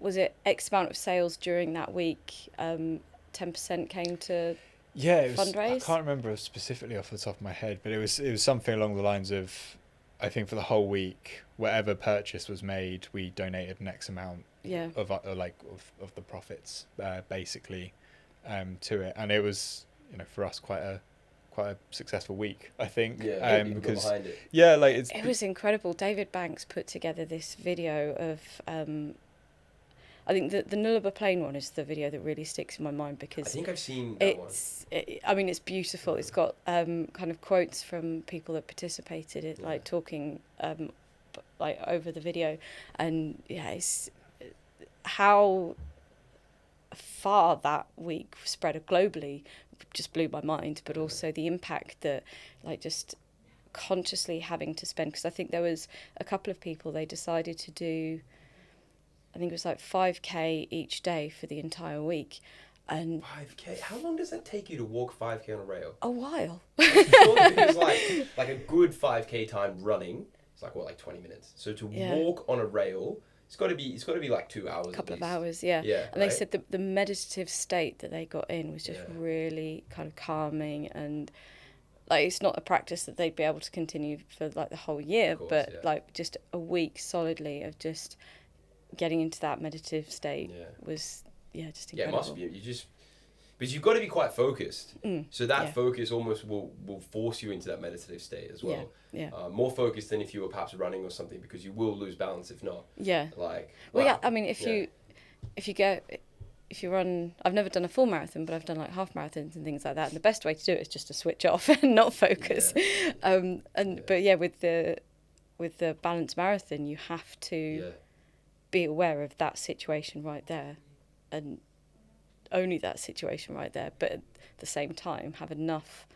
Was it X amount of sales during that week? 10% came to. Yeah, it was, fundraise. I can't remember specifically off the top of my head, but it was something along the lines of, I think for the whole week, whatever purchase was made, we donated an X amount of the profits, basically, to it, and it was, for us quite a successful week, I think. Yeah, people got behind it. Yeah, it was incredible. David Banks put together this video of. I think the Nullarbor Plain one is the video that really sticks in my mind because I think I've seen that one. It's beautiful. It's got kind of quotes from people that participated in like talking like over the video, and it's how far that week spread globally just blew my mind, but also the impact that like just consciously having to spend, because I think there was a couple of people, they decided to do, I think it was like 5k each day for the entire week. And 5k? How long does that take you to walk 5k on a rail? A while. Because like a good 5k time running, it's like 20 minutes. So to walk on a rail, it's got to be like 2 hours. A couple of hours, yeah. And they said the meditative state that they got in was just really kind of calming, and like it's not a practice that they'd be able to continue for like the whole year, but like just a week solidly of just getting into that meditative state was just incredible. Yeah, it must be. But you've got to be quite focused. So that focus almost will force you into that meditative state as well. Yeah. More focused than if you were perhaps running or something, because you will lose balance if not. Yeah. I mean, if you run, I've never done a full marathon, but I've done like half marathons and things like that. And the best way to do it is just to switch off and not focus. But with the balanced marathon, you have to be aware of that situation right there, and only that situation right there, but at the same time have enough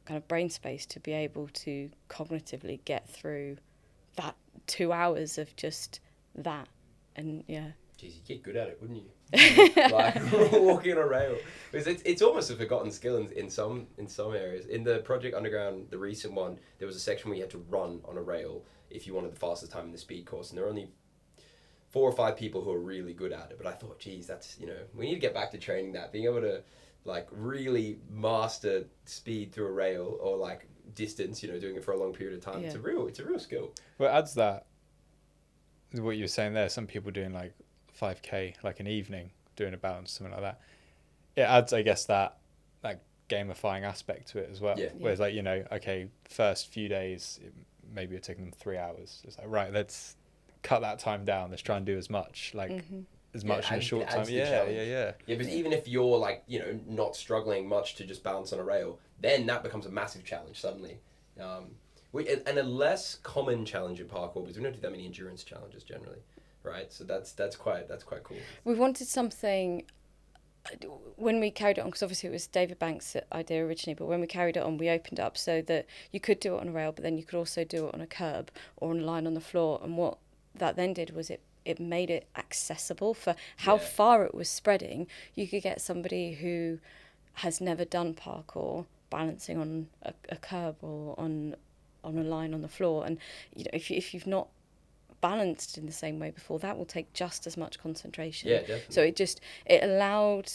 kind of brain space to be able to cognitively get through that 2 hours of just that. And Jeez, you'd get good at it, wouldn't you? Like walking on a rail, because it's almost a forgotten skill in some areas. In the Project Underground, the recent one, there was a section where you had to run on a rail if you wanted the fastest time in the speed course, and there were only 4 or 5 people who are really good at it. But I thought, geez, that's, we need to get back to training that, being able to like really master speed through a rail or like distance, doing it for a long period of time. It's a real skill. Well, it adds that, what you were saying there, some people doing like 5k like an evening, doing a balance, something like that. It adds, I guess, that gamifying aspect to it as well. Whereas like, okay, first few days, maybe you're taking them 3 hours. It's like, right, let's cut that time down. Let's try and do as much as much in a short time. Yeah, but even if you're like, not struggling much to just balance on a rail, then that becomes a massive challenge suddenly. And a less common challenge in parkour, because we don't do that many endurance challenges generally, right? So that's quite cool. We wanted something when we carried it on, because obviously it was David Banks' idea originally, but when we carried it on, we opened up so that you could do it on a rail, but then you could also do it on a curb or on a line on the floor. And what that then did was it made it accessible for how far it was spreading. You could get somebody who has never done parkour balancing on a curb or on a line on the floor. And if you've not balanced in the same way before, that will take just as much concentration. Yeah, definitely. So it allowed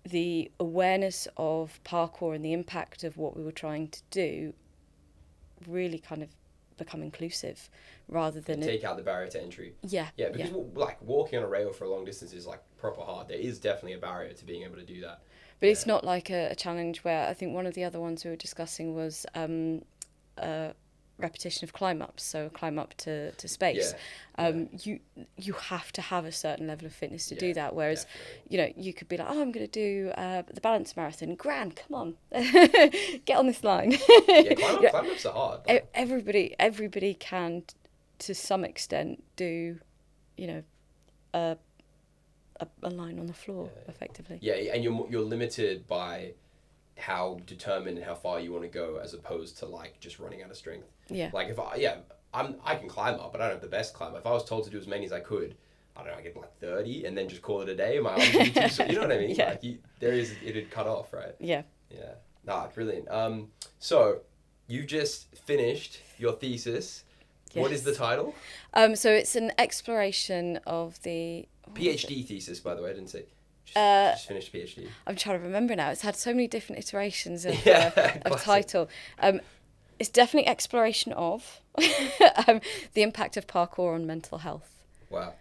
the awareness of parkour and the impact of what we were trying to do really kind of become inclusive rather than take out the barrier to entry. Yeah. Yeah, because like walking on a rail for a long distance is like proper hard. There is definitely a barrier to being able to do that. But it's not like a challenge where, I think one of the other ones we were discussing was repetition of climb ups, so climb up to space. You have to have a certain level of fitness to do that, whereas you could be like, I'm going to do the balance marathon. Grand, come on, get on this line. Climb ups are hard. Everybody can to some extent do a line on the floor effectively. And you're limited by how determined and how far you want to go, as opposed to like just running out of strength. Like if I can climb up, but I don't have the best climb. If I was told to do as many as I could, I don't know, I get like 30 and then just call it a day. My arms would be too sore. You know what I mean? Like it'd cut off, right? Yeah. Nah, brilliant. So you just finished your thesis. Yes. What is the title? So it's an exploration of the PhD thesis, by the way. I didn't say. Just finished PhD. I'm trying to remember now. It's had so many different iterations of title. It's definitely exploration of the impact of parkour on mental health. Wow.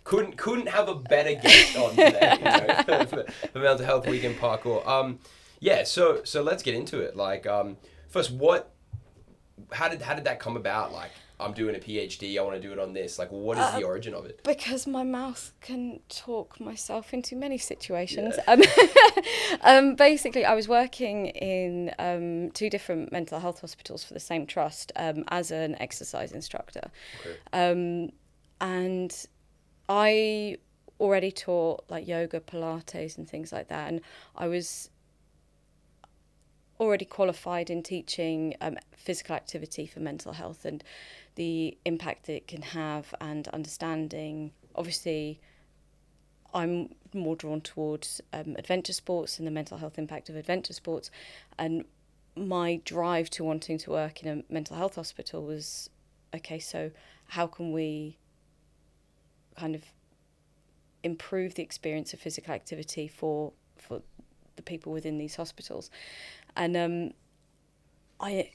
Couldn't have a better guest on today for Mental Health Week in Parkour. So let's get into it. Like, first, how did that come about? Like, I'm doing a PhD, I want to do it on this. Like, what is the origin of it? Because my mouth can talk myself into many situations. Basically, I was working in 2 different mental health hospitals for the same trust as an exercise instructor. Okay. And I already taught like yoga, Pilates and things like that. And I was already qualified in teaching physical activity for mental health and the impact that it can have, and understanding. Obviously, I'm more drawn towards adventure sports and the mental health impact of adventure sports, and my drive to wanting to work in a mental health hospital was, okay, so how can we kind of improve the experience of physical activity for the people within these hospitals? And I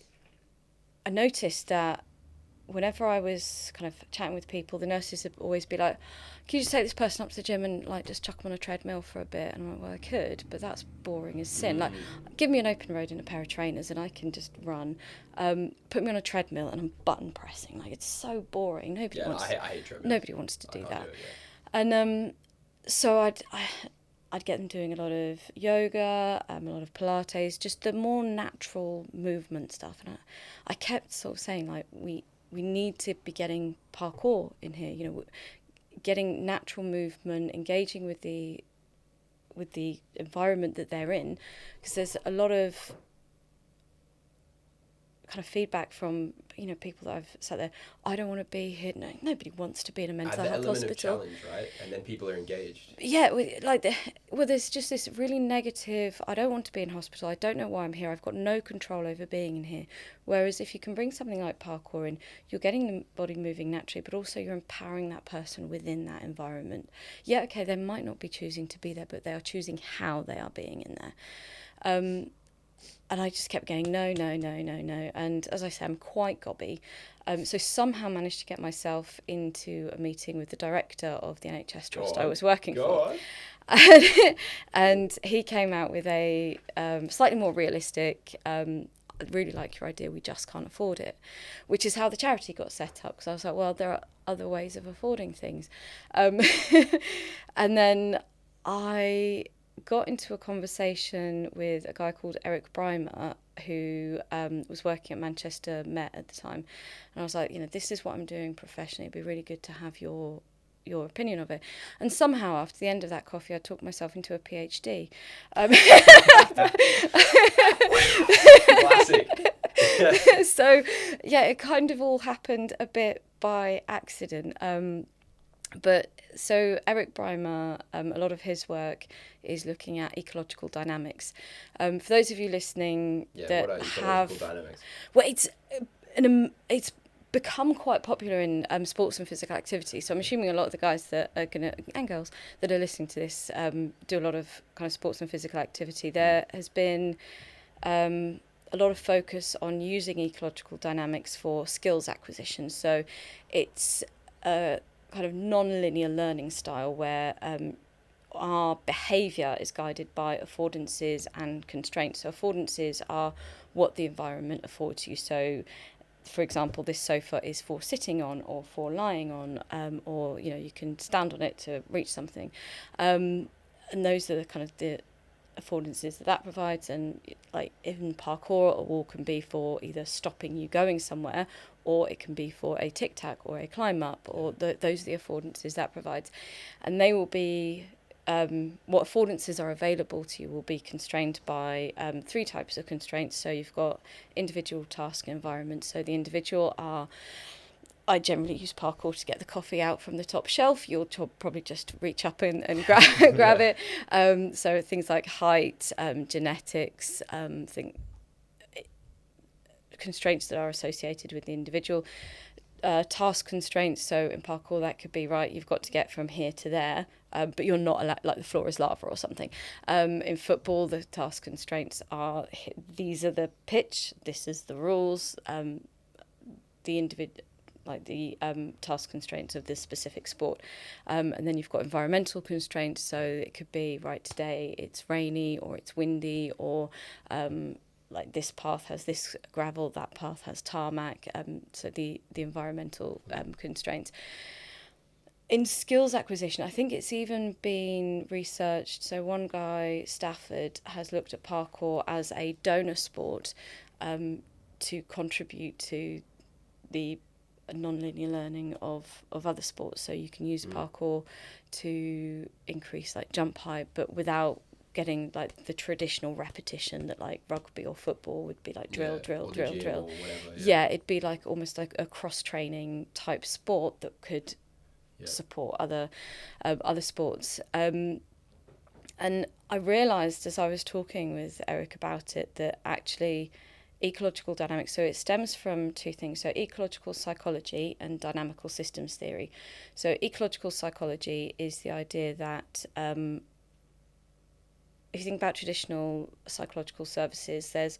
noticed that whenever I was kind of chatting with people, the nurses would always be like, can you just take this person up to the gym and like just chuck them on a treadmill for a bit? And I'm like, well, I could, but that's boring as sin. Like, give me an open road and a pair of trainers and I can just run. Put me on a treadmill and I'm button pressing. Like, it's so boring. Nobody wants. I hate treadmills. Nobody wants to do that. Do it, And so I'd get them doing a lot of yoga, a lot of Pilates, just the more natural movement stuff. And I kept sort of saying, like, we need to be getting parkour in here, getting natural movement, engaging with the environment that they're in, because there's a lot of kind of feedback from people that I've sat there. I don't want to be here. No, nobody wants to be in a mental health hospital. Of challenge, right? And then people are engaged. Yeah, there's just this really negative. I don't want to be in hospital. I don't know why I'm here. I've got no control over being in here. Whereas if you can bring something like parkour in, you're getting the body moving naturally, but also you're empowering that person within that environment. Yeah, okay, they might not be choosing to be there, but they are choosing how they are being in there. And I just kept going, no. And as I say, I'm quite gobby. So somehow managed to get myself into a meeting with the director of the NHS trust I was working for. And he came out with a slightly more realistic, I really like your idea, we just can't afford it, which is how the charity got set up. Because I was like, well, there are other ways of affording things. And then I got into a conversation with a guy called Eric Brymer, who was working at Manchester Met at the time. And I was like, this is what I'm doing professionally. It'd be really good to have your your opinion of it. And somehow after the end of that coffee, I talked myself into a PhD. Classic. So yeah, it kind of all happened a bit by accident. But so Eric Breimer, a lot of his work is looking at ecological dynamics. For those of you listening that what are have, ecological dynamics? Well, it's become quite popular in sports and physical activity. So I'm assuming a lot of the guys that are and girls that are listening to this do a lot of kind of sports and physical activity. There has been a lot of focus on using ecological dynamics for skills acquisition. So it's a kind of non-linear learning style where our behaviour is guided by affordances and constraints. So affordances are what the environment affords you. So, for example, this sofa is for sitting on or for lying on, or you can stand on it to reach something, and those are the kind of the affordances that provides. And like in parkour, a wall can be for either stopping you going somewhere, or it can be for a tic-tac or a climb up, or those are the affordances that provides. And they will be, what affordances are available to you will be constrained by 3 types of constraints. So you've got individual, task, and environment. So the individual are, I generally use parkour to get the coffee out from the top shelf. You'll probably just reach up and grab it. So things like height, genetics, constraints that are associated with the individual. Task constraints, so in parkour that could be, right, you've got to get from here to there, but you're not allowed, like the floor is lava or something. In football, the task constraints are, these are the pitch, this is the rules, the task constraints of this specific sport. And then you've got environmental constraints, so it could be, right, today it's rainy or it's windy, or like this path has this gravel, that path has tarmac, so the environmental constraints. In skills acquisition, I think it's even been researched. So one guy, Stafford, has looked at parkour as a donor sport to contribute to the non-linear learning of other sports. So you can use parkour to increase like jump height, but without getting like the traditional repetition that like rugby or football would be, like drill. Whatever, It'd be like almost like a cross-training type sport that could support other sports. And I realised as I was talking with Eric about it that actually ecological dynamics, so it stems from 2 things. So ecological psychology and dynamical systems theory. So ecological psychology is the idea that if you think about traditional psychological services, there's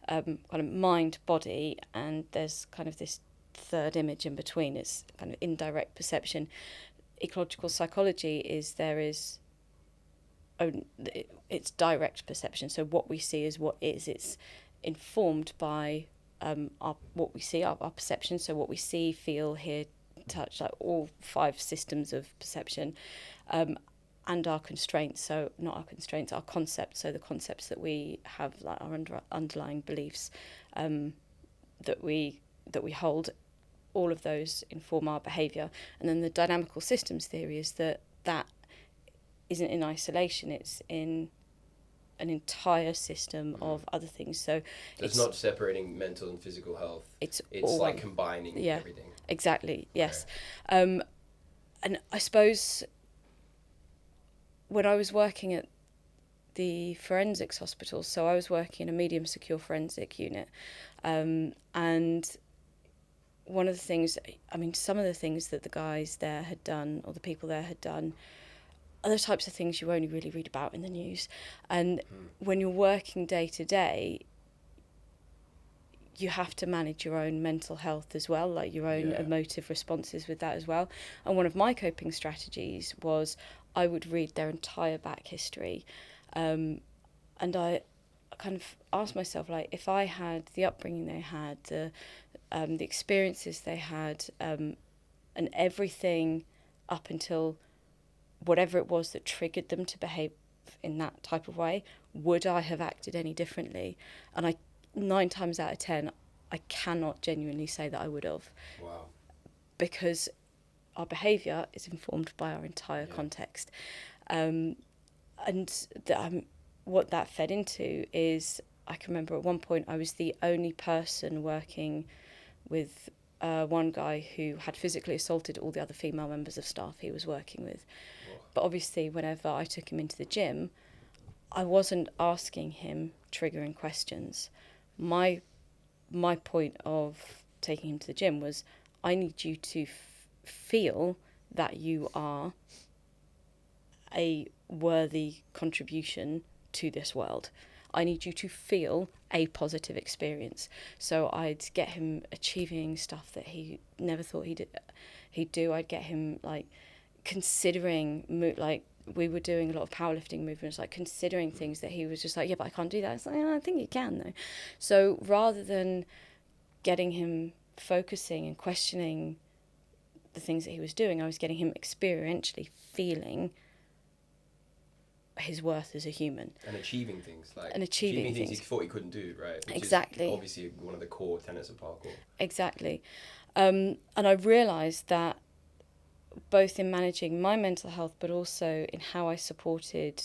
kind of mind, body, and there's kind of this third image in between. It's kind of indirect perception. Ecological psychology is it's direct perception. So what we see is what is. It's informed by what we see, our perception. So what we see, feel, hear, touch, like all 5 systems of perception. And our constraints, so not our constraints, our concepts, so the concepts that we have, like our underlying beliefs that we hold, all of those inform our behaviour. And then the dynamical systems theory is that isn't in isolation, it's in an entire system of other things. So it's not separating mental and physical health. It's all like combining everything. Exactly, yes. Okay. And I suppose when I was working at the forensics hospital, so I was working in a medium secure forensic unit, and one of the things, some of the things that the guys there had done, or the people there had done, are the types of things you only really read about in the news. And when you're working day to day, you have to manage your own mental health as well, like your own emotive responses with that as well. And one of my coping strategies was I would read their entire back history. And I kind of asked myself, like, if I had the upbringing they had, the experiences they had, and everything up until whatever it was that triggered them to behave in that type of way, would I have acted any differently? And 9 times out of 10, I cannot genuinely say that I would have. Wow. Because our behaviour is informed by our entire context. And what that fed into is, I can remember at one point I was the only person working with one guy who had physically assaulted all the other female members of staff he was working with. Whoa. But obviously, whenever I took him into the gym, I wasn't asking him triggering questions. My point of taking him to the gym was, I need you to feel that you are a worthy contribution to this world. I need you to feel a positive experience. So I'd get him achieving stuff that he never thought he'd do. I'd get him like considering, like we were doing a lot of powerlifting movements, like considering things that he was just like, yeah, but I can't do that. It's like, I think you can though. So rather than getting him focusing and questioning the things that he was doing, I was getting him experientially feeling his worth as a human. And achieving things. Achieving things he thought he couldn't do, right? Which exactly. is obviously one of the core tenets of parkour. Exactly. And I realised that both in managing my mental health, but also in how I supported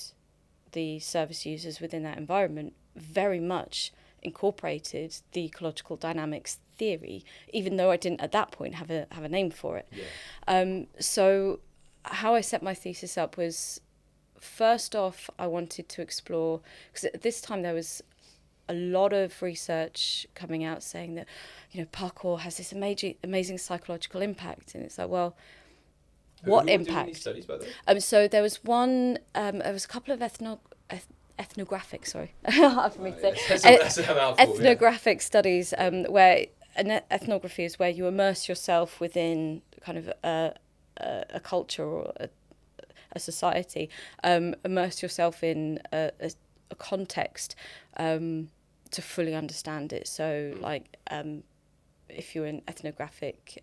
the service users within that environment, very much incorporated the ecological dynamics theory, even though I didn't at that point have a name for it. Yeah. So how I set my thesis up was, first off, I wanted to explore, because at this time there was a lot of research coming out saying that, parkour has this amazing psychological impact, and it's like, well, what impact? These studies, by the way? So there was one. There was a couple of ethnographic. Sorry, hard for me to say. Ethnographic studies, where ethnography is where you immerse yourself within kind of a culture or a society, immerse yourself in a context to fully understand it. So, like, if you're an ethnographic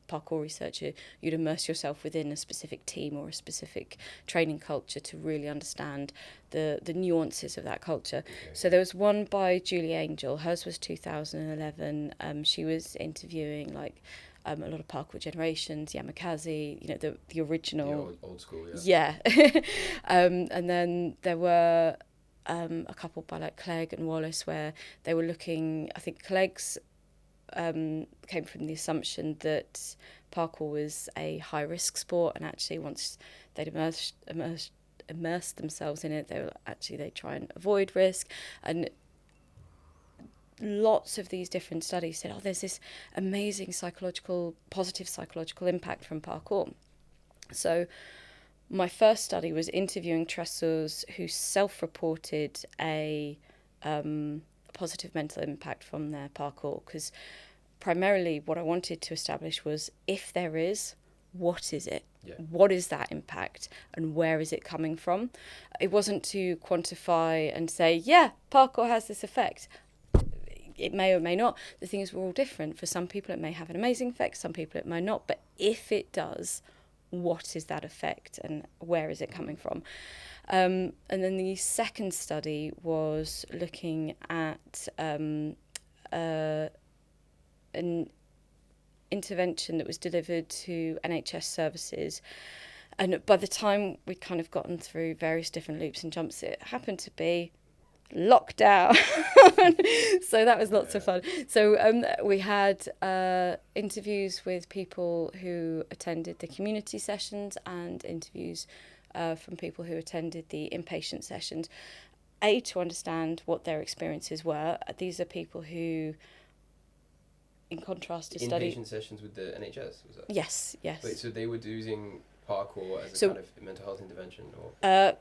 parkour researcher, you'd immerse yourself within a specific team or a specific training culture to really understand the nuances of that culture. Okay. So there was one by Julie Angel. Hers was 2011. She was interviewing like a lot of parkour generations, Yamakaze, the original. The old school, yeah. Yeah. And then there were a couple by like Clegg and Wallace where they were looking, I think Clegg's came from the assumption that parkour was a high-risk sport, and actually once they'd immersed themselves in it, they try and avoid risk. And lots of these different studies said, there's this amazing positive psychological impact from parkour. So my first study was interviewing tressors who self-reported a positive mental impact from their parkour, because primarily what I wanted to establish was, if there is, what is it? Yeah. What is that impact and where is it coming from? It wasn't to quantify and say, yeah, parkour has this effect. It may or may not. The thing is, we're all different. For some people it may have an amazing effect, some people it might not, but if it does, what is that effect and where is it coming from? And then the second study was looking at an intervention that was delivered to NHS services. And by the time we'd kind of gotten through various different loops and jumps, it happened to be lockdown. So that was lots of fun. So we had interviews with people who attended the community sessions and interviews from people who attended the inpatient sessions, to understand what their experiences were. These are people who, in contrast to study... Inpatient sessions with the NHS, was that? Yes. Wait, so they were using parkour as a kind of mental health intervention? Or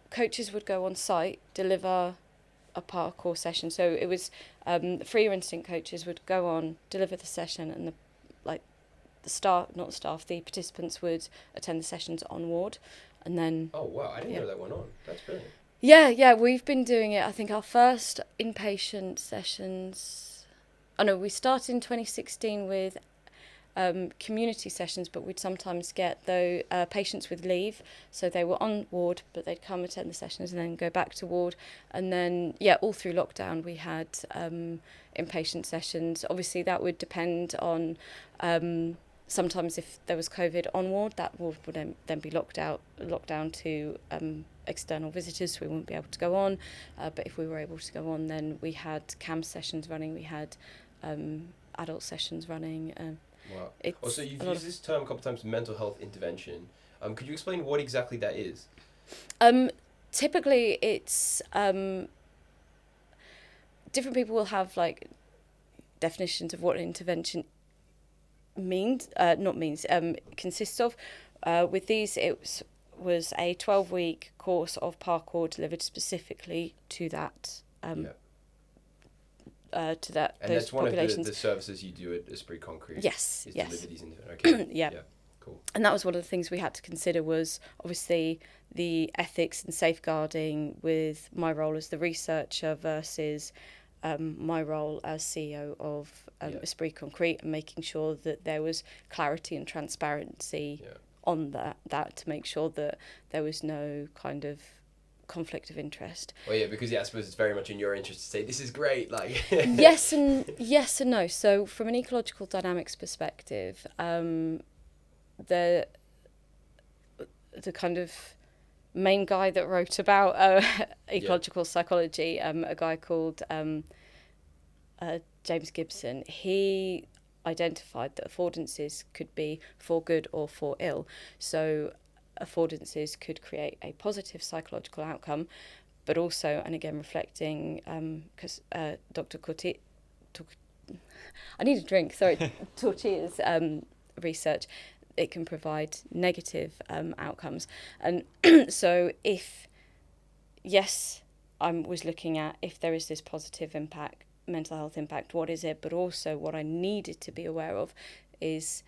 coaches would go on site, deliver a parkour session. So it was free or instinct coaches would go on, deliver the session, and the participants would attend the sessions on ward, and then... Oh, wow, I didn't know that went on. That's brilliant. Yeah, we've been doing it. I think our first inpatient sessions... we started in 2016 with community sessions, but we'd sometimes get patients with leave, so they were on ward, but they'd come attend the sessions and then go back to ward. And then, all through lockdown, we had inpatient sessions. Obviously, that would depend on sometimes if there was COVID on ward, that ward would then be locked down to external visitors, so we wouldn't be able to go on. But if we were able to go on, then we had CAM sessions running, we had adult sessions running. Wow. So you've used this term a couple of times, mental health intervention. Could you explain what exactly that is? Typically, it's different people will have like definitions of what an intervention consists of. With these, it was a 12-week course of parkour delivered specifically to that. To that, and those that's one populations. of the services you do at Esprit Concrete. Yes. Deliver these okay. Yeah. Cool. And that was one of the things we had to consider, was obviously the ethics and safeguarding with my role as the researcher versus my role as CEO of Esprit Concrete, and making sure that there was clarity and transparency on that to make sure that there was no kind of conflict of interest. Well, yeah, because I suppose it's very much in your interest to say this is great. Like yes and no. So from an ecological dynamics perspective, the kind of main guy that wrote about ecological psychology, a guy called James Gibson, he identified that affordances could be for good or for ill. So affordances could create a positive psychological outcome, but also, and again reflecting, because Dr. I need a drink, sorry, Torchia's research, it can provide negative outcomes. And so if, yes, I was looking at if there is this positive impact, mental health impact, what is it? But also what I needed to be aware of is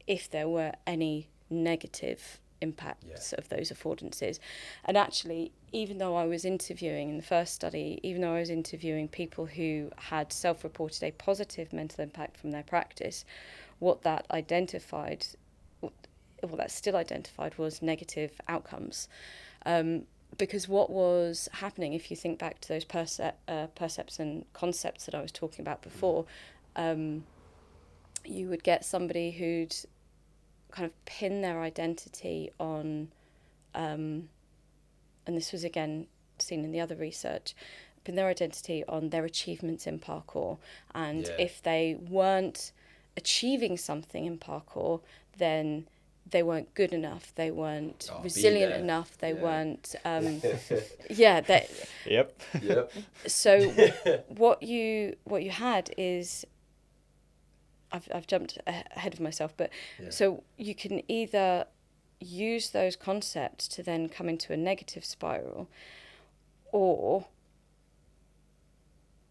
if there were any negative impacts of those affordances. And actually, even though I was interviewing in the first study, even though I was interviewing people who had self-reported a positive mental impact from their practice, what that still identified was negative outcomes. Because what was happening, if you think back to those percepts and concepts that I was talking about before, you would get somebody who'd kind of pin their identity on, and this was again seen in the other research, pin their identity on their achievements in parkour. And if they weren't achieving something in parkour, then they weren't good enough, they weren't resilient enough, they weren't Yep. So what you had is, I've jumped ahead of myself, but so you can either use those concepts to then come into a negative spiral, or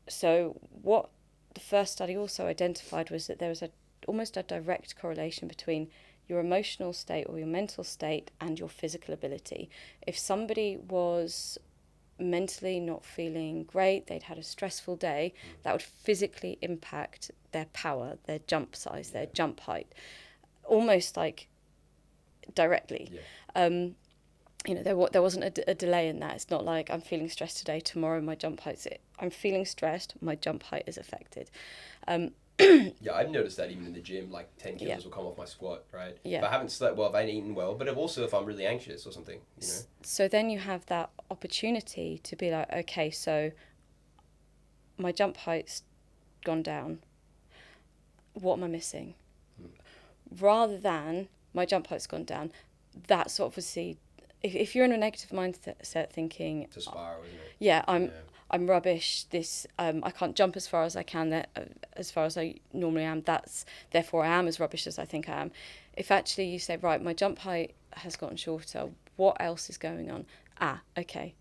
so what the first study also identified was that there was almost a direct correlation between your emotional state or your mental state and your physical ability. If somebody was mentally not feeling great, they'd had a stressful day, that would physically impact their power, their jump size, their jump height, almost like directly. There wasn't a delay in that. It's not like I'm feeling stressed today, tomorrow my jump height's it. I'm feeling stressed, my jump height is affected. I've noticed that even in the gym, like 10 kilos will come off my squat, right? If I haven't slept well, if I haven't eaten well, but also if I'm really anxious or something, So then you have that opportunity to be like, okay, so my jump height's gone down. What am I missing? Rather than my jump height's gone down, that's obviously, if you're in a negative mindset thinking, it's a spiral, isn't it? I'm rubbish, I can't jump as far as I can, as far as I normally am, therefore I am as rubbish as I think I am. If actually you say, right, my jump height has gotten shorter, what else is going on? Okay,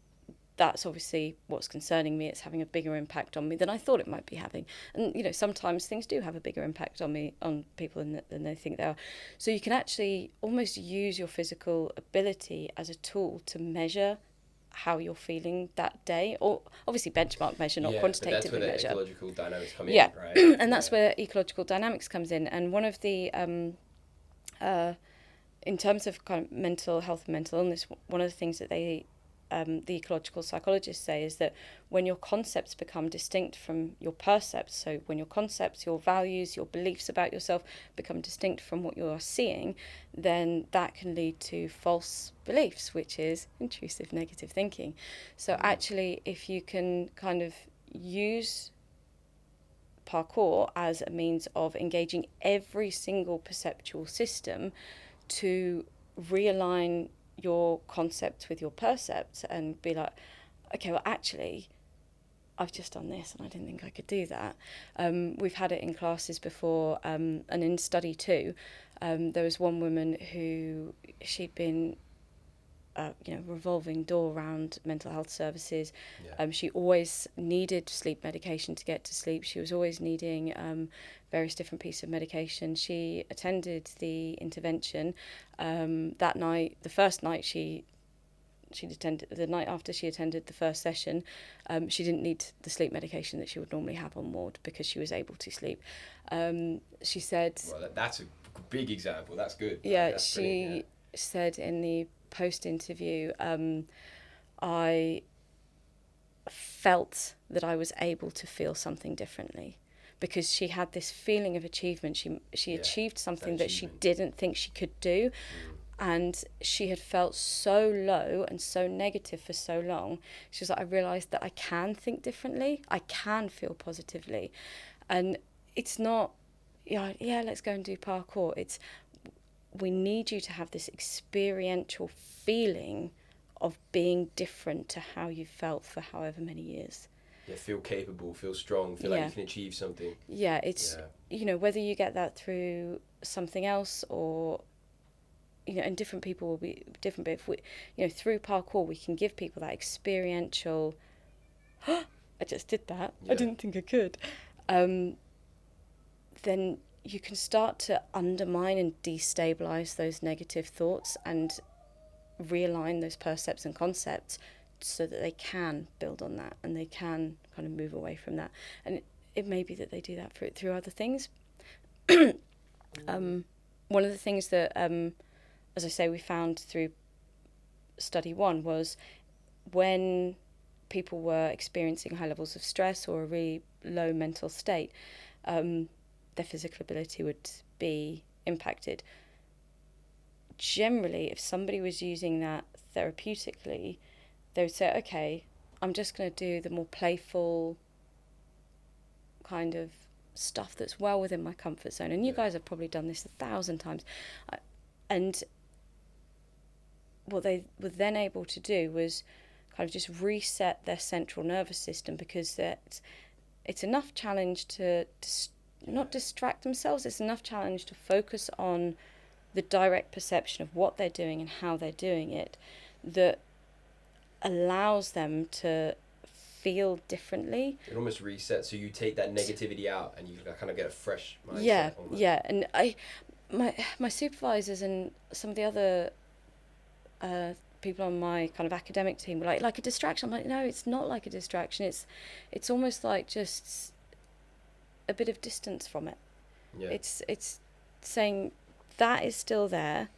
that's obviously what's concerning me, it's having a bigger impact on me than I thought it might be having. And, sometimes things do have a bigger impact on people than they think they are. So you can actually almost use your physical ability as a tool to measure how you're feeling that day, or obviously benchmark measure, not quantitatively measure. That's where where the ecological dynamics come in, right? And that's where ecological dynamics comes in. And one of the in terms of kind of mental health and mental illness, one of the things that the ecological psychologists say is that when your concepts become distinct from your percepts, so when your concepts, your values, your beliefs about yourself become distinct from what you are seeing, then that can lead to false beliefs, which is intrusive negative thinking. So actually, if you can kind of use parkour as a means of engaging every single perceptual system to realign your concept with your percept and be like, okay, well, actually, I've just done this and I didn't think I could do that. We've had it in classes before, and in study 2, there was one woman who she'd been revolving door around mental health services. She always needed sleep medication to get to sleep. She was always needing various different pieces of medication. She attended the intervention that night. The first night she'd attended, the night after she attended the first session, she didn't need the sleep medication that she would normally have on ward because she was able to sleep. She said... Well, that's a big example. That's good. Yeah, that's she said in the post-interview, I felt that I was able to feel something differently because she had this feeling of achievement. She achieved something that she didn't think she could do. And she had felt so low and so negative for so long. She was like, I realised that I can think differently. I can feel positively. And it's not, let's go and do parkour. It's, we need you to have this experiential feeling of being different to how you felt for however many years. Yeah, feel capable, feel strong, feel like you can achieve something. Yeah, it's, whether you get that through something else or... and different people will be different, but if we, through parkour, we can give people that experiential, I just did that, I didn't think I could, then you can start to undermine and destabilize those negative thoughts and realign those percepts and concepts so that they can build on that and they can kind of move away from that. And it may be that they do that through other things. One of the things that, as I say, we found through study 1 was when people were experiencing high levels of stress or a really low mental state, their physical ability would be impacted. Generally, if somebody was using that therapeutically, they would say, okay, I'm just going to do the more playful kind of stuff that's well within my comfort zone. And you guys have probably done this 1,000 times. And what they were then able to do was kind of just reset their central nervous system, because it's enough challenge to not distract themselves, it's enough challenge to focus on the direct perception of what they're doing and how they're doing it that allows them to feel differently. It almost resets, so you take that negativity out and you kind of get a fresh mindset. Yeah. And my supervisors and some of the other people on my kind of academic team were like a distraction. I'm like, no, it's not like a distraction. It's almost like just a bit of distance from it. Yeah. It's saying that is still there,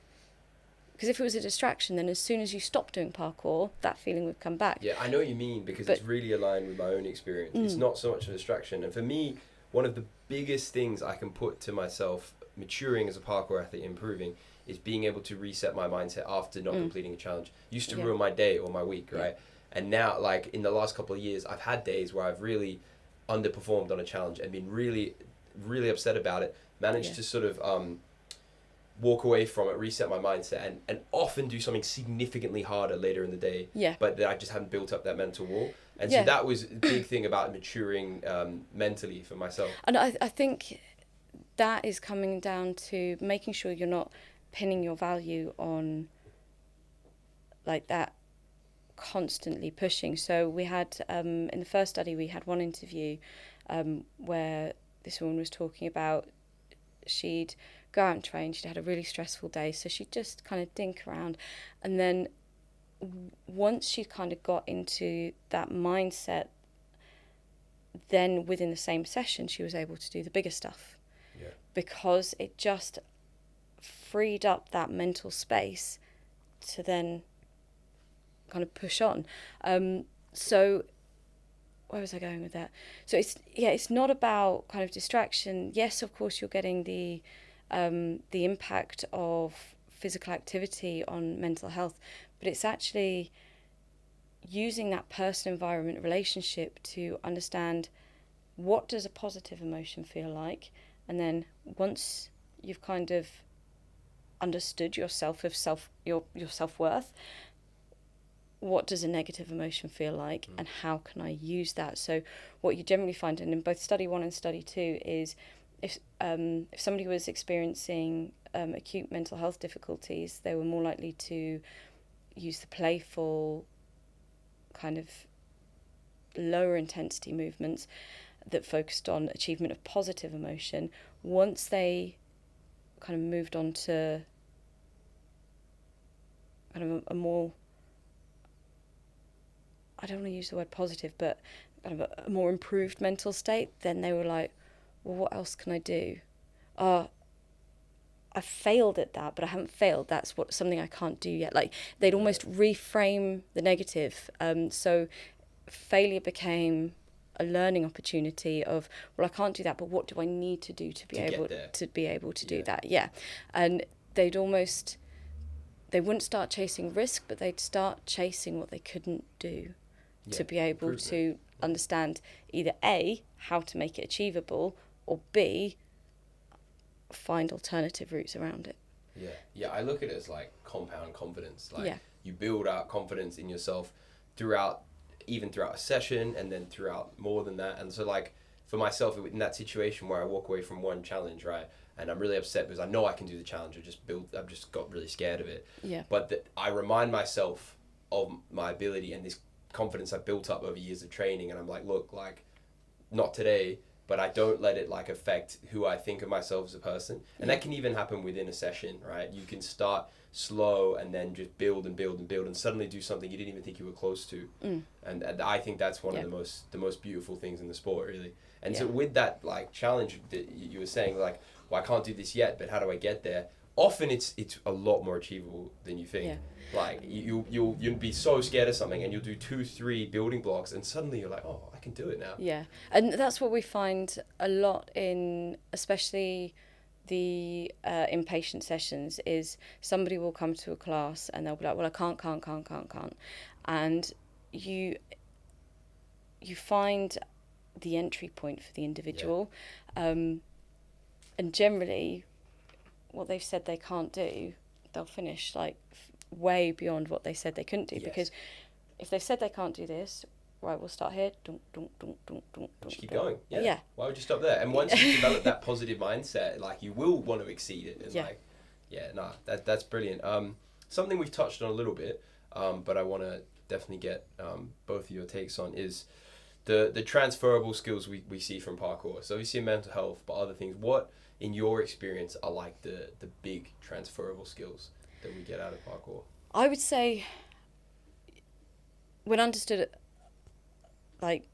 because if it was a distraction, then as soon as you stop doing parkour, that feeling would come back. Yeah, I know what you mean, because it's really aligned with my own experience. It's not so much a distraction. And for me, one of the biggest things I can put to myself maturing as a parkour athlete, improving, is being able to reset my mindset after not completing a challenge. Used to ruin my day or my week, right? And now, like in the last couple of years, I've had days where I've really underperformed on a challenge and been really, really upset about it. Managed to sort of walk away from it, reset my mindset, and often do something significantly harder later in the day. Yeah. But that I just hadn't built up that mental wall. And so that was a big thing about maturing mentally for myself. And I think that is coming down to making sure you're not pinning your value on like that constantly pushing. So we had in the first study we had one interview where this woman was talking about she'd go out and train, she'd had a really stressful day, so she'd just kind of dink around, and then once she kind of got into that mindset, then within the same session, she was able to do the bigger stuff. Yeah. Because it just freed up that mental space to then kind of push on. So where was I going with that? So it's not about kind of distraction. Yes, of course, you're getting the impact of physical activity on mental health, but it's actually using that person-environment relationship to understand what does a positive emotion feel like, and then once you've kind of understood your self-worth, what does a negative emotion feel like, and how can I use that? So what you generally find, and in both study 1 and study 2, is if somebody was experiencing acute mental health difficulties, they were more likely to use the playful kind of lower intensity movements that focused on achievement of positive emotion. Once they kind of moved on to kind of a more, I don't want to use the word positive, but kind of a more improved mental state, then they were like, well, what else can I do? I failed at that, but I haven't failed. That's something I can't do yet. Like, they'd almost reframe the negative. So failure became a learning opportunity of, well, I can't do that, but what do I need to do to be able to do that? Yeah. And they wouldn't start chasing risk, but they'd start chasing what they couldn't do to be able to understand either A, how to make it achievable, or B, find alternative routes around it. Yeah, I look at it as like compound confidence. Like, you build out confidence in yourself throughout a session, and then throughout more than that. And so, like, for myself, in that situation where I walk away from one challenge, right, and I'm really upset because I know I can do the challenge, I've just got really scared of it. Yeah. But I remind myself of my ability and this confidence I've built up over years of training, and I'm like, look, like, not today, but I don't let it like affect who I think of myself as a person. And that can even happen within a session, right? You can start slow and then just build and build and build, and suddenly do something you didn't even think you were close to. And I think that's one of the most beautiful things in the sport, really. And so with that like challenge that you were saying, like, well, I can't do this yet, but how do I get there? Often it's a lot more achievable than you think. Like, you'll be so scared of something, and you'll do 2-3 building blocks, and suddenly you're like, oh, I can do it now. Yeah, and that's what we find a lot in, especially the inpatient sessions, is somebody will come to a class and they'll be like, well, I can't. And you find the entry point for the individual. And generally, what they've said they can't do, they'll finish like way beyond what they said they couldn't do. Because if they said they can't do this, right, we'll start here. Just keep going. Yeah. Why would you stop there? And once you develop that positive mindset, like, you will want to exceed it. And that's brilliant. Something we've touched on a little bit, but I want to definitely get both of your takes on is the transferable skills we see from parkour. So obviously in mental health, but other things. What, in your experience, are like the big transferable skills that we get out of parkour? I would say, when understood like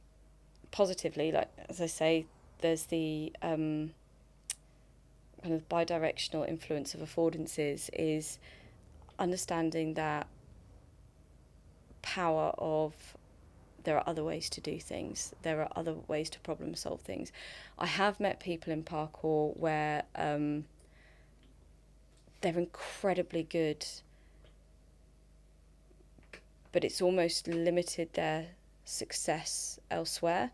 positively, like, as I say, there's the kind of bidirectional influence of affordances, is understanding that power of there are other ways to do things, there are other ways to problem solve things. I have met people in parkour where they're incredibly good, but it's almost limited their success elsewhere.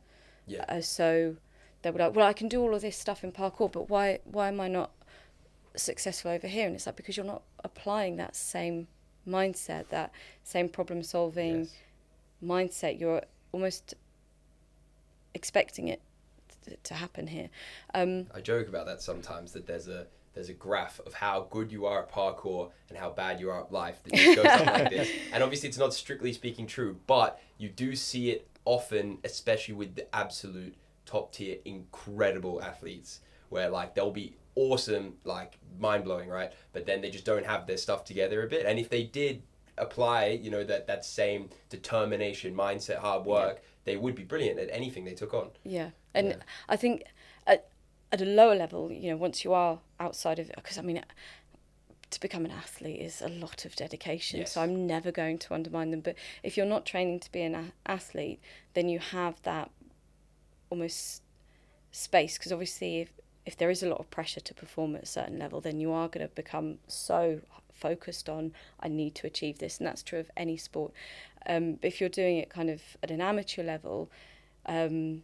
So they were like, well, I can do all of this stuff in parkour, but why am I not successful over here? And it's like, because you're not applying that same mindset, that same problem solving mindset. You're almost expecting it to happen here. I joke about that sometimes, that there's a graph of how good you are at parkour and how bad you are at life that just goes up like this. And obviously it's not strictly speaking true, but you do see it often, especially with the absolute top tier incredible athletes, where like they'll be awesome, like mind-blowing, right? But then they just don't have their stuff together a bit. And if they did apply, you know, that same determination, mindset, hard work, they would be brilliant at anything they took on. Yeah, and I think at a lower level, you know, once you are outside of, because I mean, to become an athlete is a lot of dedication. Yes. So I'm never going to undermine them. But if you're not training to be an athlete, then you have that almost space, because obviously if there is a lot of pressure to perform at a certain level, then you are going to become so focused on, I need to achieve this, and that's true of any sport. But if you're doing it kind of at an amateur level, it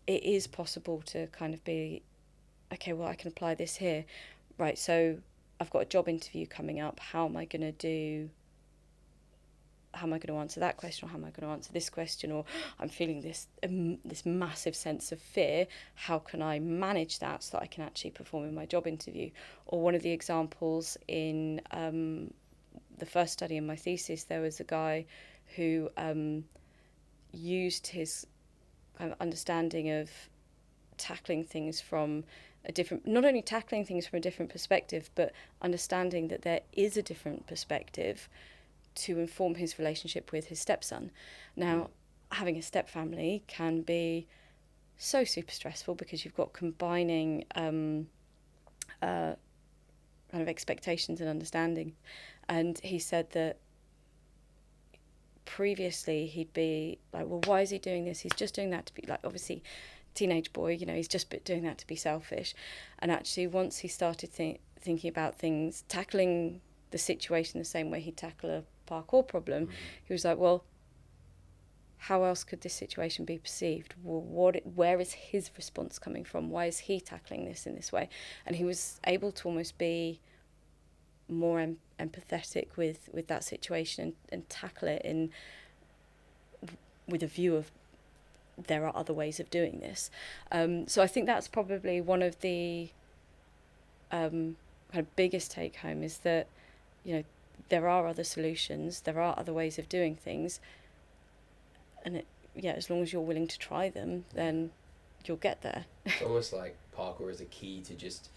is possible to kind of be, okay, well, I can apply this here. Right, so I've got a job interview coming up. How am I going to answer that question, or how am I going to answer this question, or I'm feeling this massive sense of fear. How can I manage that so that I can actually perform in my job interview? Or one of the examples in the first study in my thesis, there was a guy who used his kind of understanding of tackling things from a different, not only tackling things from a different perspective, but understanding that there is a different perspective to inform his relationship with his stepson. Now, having a step family can be so super stressful, because you've got combining kind of expectations and understanding. And he said that previously he'd be like, well, why is he doing this? He's just doing that to be, like, obviously teenage boy, you know, he's just doing that to be selfish. And actually once he started thinking about things, tackling the situation the same way he'd tackle a parkour problem, he was like, well, how else could this situation be perceived? Well, where is his response coming from? Why is he tackling this in this way? And he was able to almost be more empathetic with that situation, and tackle it with a view of, there are other ways of doing this. So I think that's probably one of the kind of biggest take home, is that, you know, there are other solutions, there are other ways of doing things, and as long as you're willing to try them, then you'll get there. It's almost like parkour is a key to just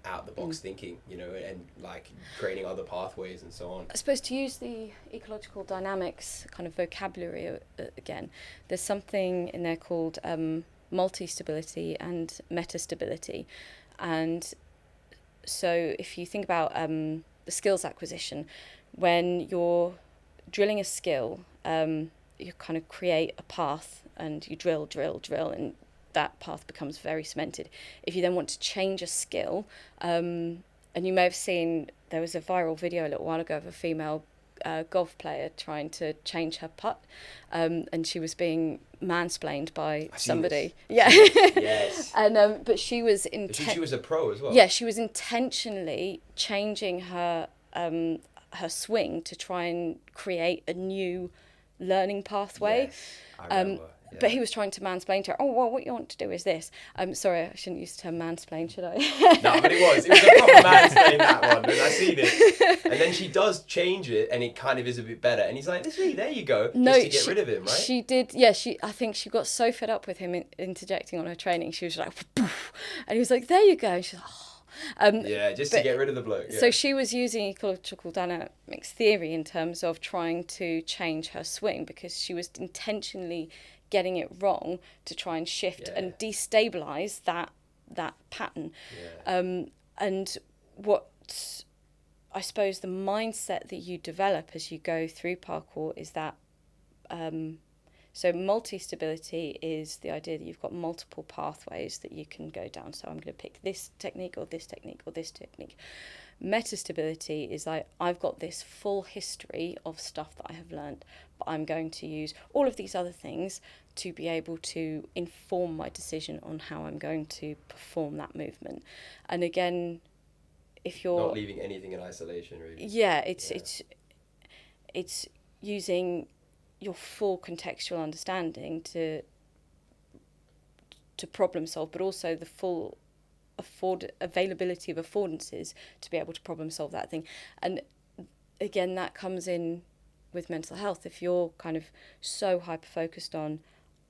out the box thinking, you know, and like creating other pathways and so on. I suppose, to use the ecological dynamics kind of vocabulary again, there's something in there called multi-stability and meta-stability. And so if you think about the skills acquisition, when you're drilling a skill, you kind of create a path, and you drill, and that path becomes very cemented. If you then want to change a skill, and you may have seen, there was a viral video a little while ago of a female golf player trying to change her putt, and she was being mansplained by somebody. Yeah. Yes. And but she was she was a pro as well. Yeah, she was intentionally changing her her swing to try and create a new learning pathway. Yes, I remember. Yeah. But he was trying to mansplain to her. Oh, well, what you want to do is this. Sorry, I shouldn't use the term mansplain, should I? No, but it was a proper mansplain, that one, and I seen it. And then she does change it, and it kind of is a bit better. And he's like, there you go, just to get rid of him, right? She did, yeah, I think she got so fed up with him interjecting on her training, she was like, poof, and he was like, there you go. And she's like, oh. Just to get rid of the bloke. Yeah. So she was using ecological dynamics theory in terms of trying to change her swing, because she was intentionally getting it wrong to try and shift and destabilize that pattern. And what I suppose the mindset that you develop as you go through parkour is that so multi-stability is the idea that you've got multiple pathways that you can go down. So I'm going to pick this technique or this technique or this technique. Meta-stability is like, I've got this full history of stuff that I have learned, but I'm going to use all of these other things to be able to inform my decision on how I'm going to perform that movement. And again, if you're not leaving anything in isolation, really. It's using your full contextual understanding to problem solve, but also the full availability of affordances to be able to problem solve that thing. And again, that comes in with mental health. If you're kind of so hyper focused on,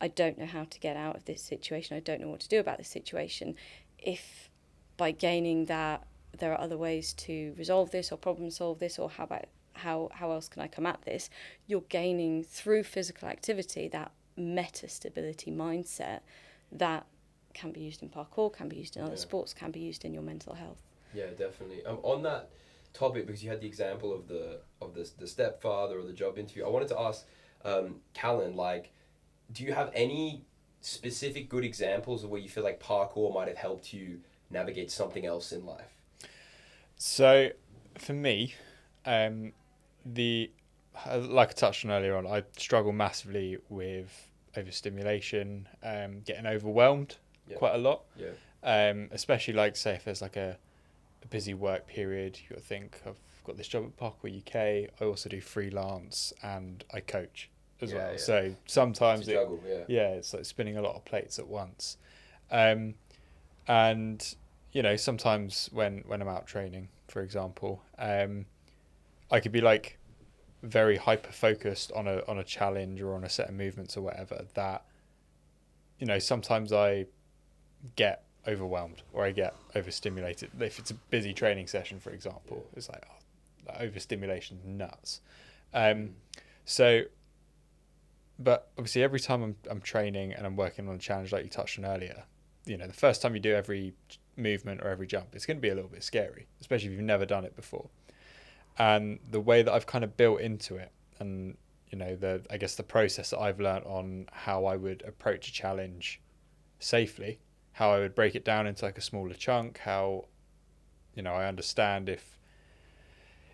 I don't know how to get out of this situation, I don't know what to do about this situation, if by gaining that there are other ways to resolve this or problem solve this, or how about how else can I come at this? You're gaining through physical activity that meta stability mindset that can be used in parkour, can be used in other sports, can be used in your mental health. Yeah, definitely. On that topic, because you had the example of the stepfather or the job interview, I wanted to ask Callun, like, do you have any specific good examples of where you feel like parkour might have helped you navigate something else in life? So for me, like I touched on earlier on, I struggle massively with overstimulation, getting overwhelmed quite a lot. Especially like, say, if there's like a busy work period, you'll think, I've got this job at Parkour UK, I also do freelance and I coach as well. Yeah. So sometimes juggle, it's like spinning a lot of plates at once. And you know, sometimes when I'm out training, for example, I could be like very hyper focused on a challenge or on a set of movements or whatever, that, you know, sometimes I get overwhelmed or I get overstimulated. If it's a busy training session, for example, it's like, overstimulation nuts. But obviously every time I'm training and I'm working on a challenge like you touched on earlier, you know, the first time you do every movement or every jump, it's going to be a little bit scary, especially if you've never done it before. And the way that I've kind of built into it, and, you know, I guess the process that I've learned on how I would approach a challenge safely, how I would break it down into like a smaller chunk, how, you know, I understand if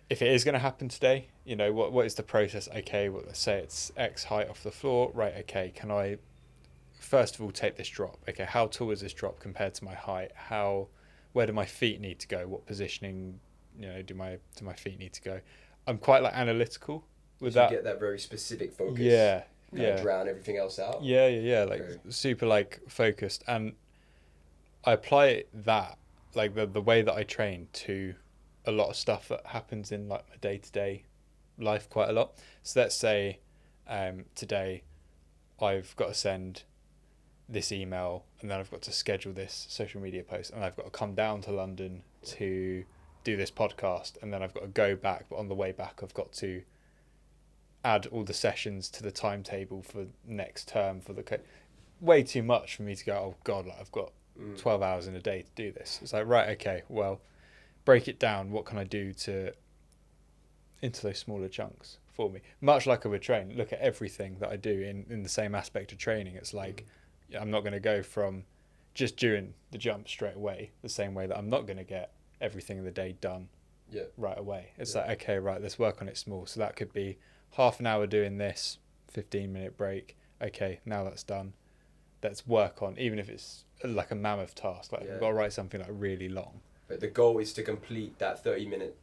it is going to happen today, you know, what is the process? Okay, well, let's say it's X height off the floor, right? Okay, can I first of all take this drop? Okay, how tall is this drop compared to my height? Where do my feet need to go? What positioning, you know, do my feet need to go? I'm quite like analytical with that. You get that very specific focus. Yeah. Drown everything else out. Yeah. Like super like focused, and I apply that, like the way that I train, to a lot of stuff that happens in like my day-to-day life quite a lot. So let's say today I've got to send this email, and then I've got to schedule this social media post, and I've got to come down to London to do this podcast, and then I've got to go back, but on the way back I've got to add all the sessions to the timetable for next term for the way too much for me to go, oh god, like I've got 12 hours in a day to do this. It's like, right, okay, well, break it down. What can I do into those smaller chunks for me? Much like I would train, look at everything that I do in the same aspect of training. It's like, I'm not going to go from just doing the jump straight away the same way that I'm not going to get everything in the day done right away. It's like, okay, right, let's work on it small. So that could be half an hour doing this, 15-minute break. Okay, now that's done. Let's work on, even if it's like a mammoth task, like I've got to write something like really long. But the goal is to complete that 30-minute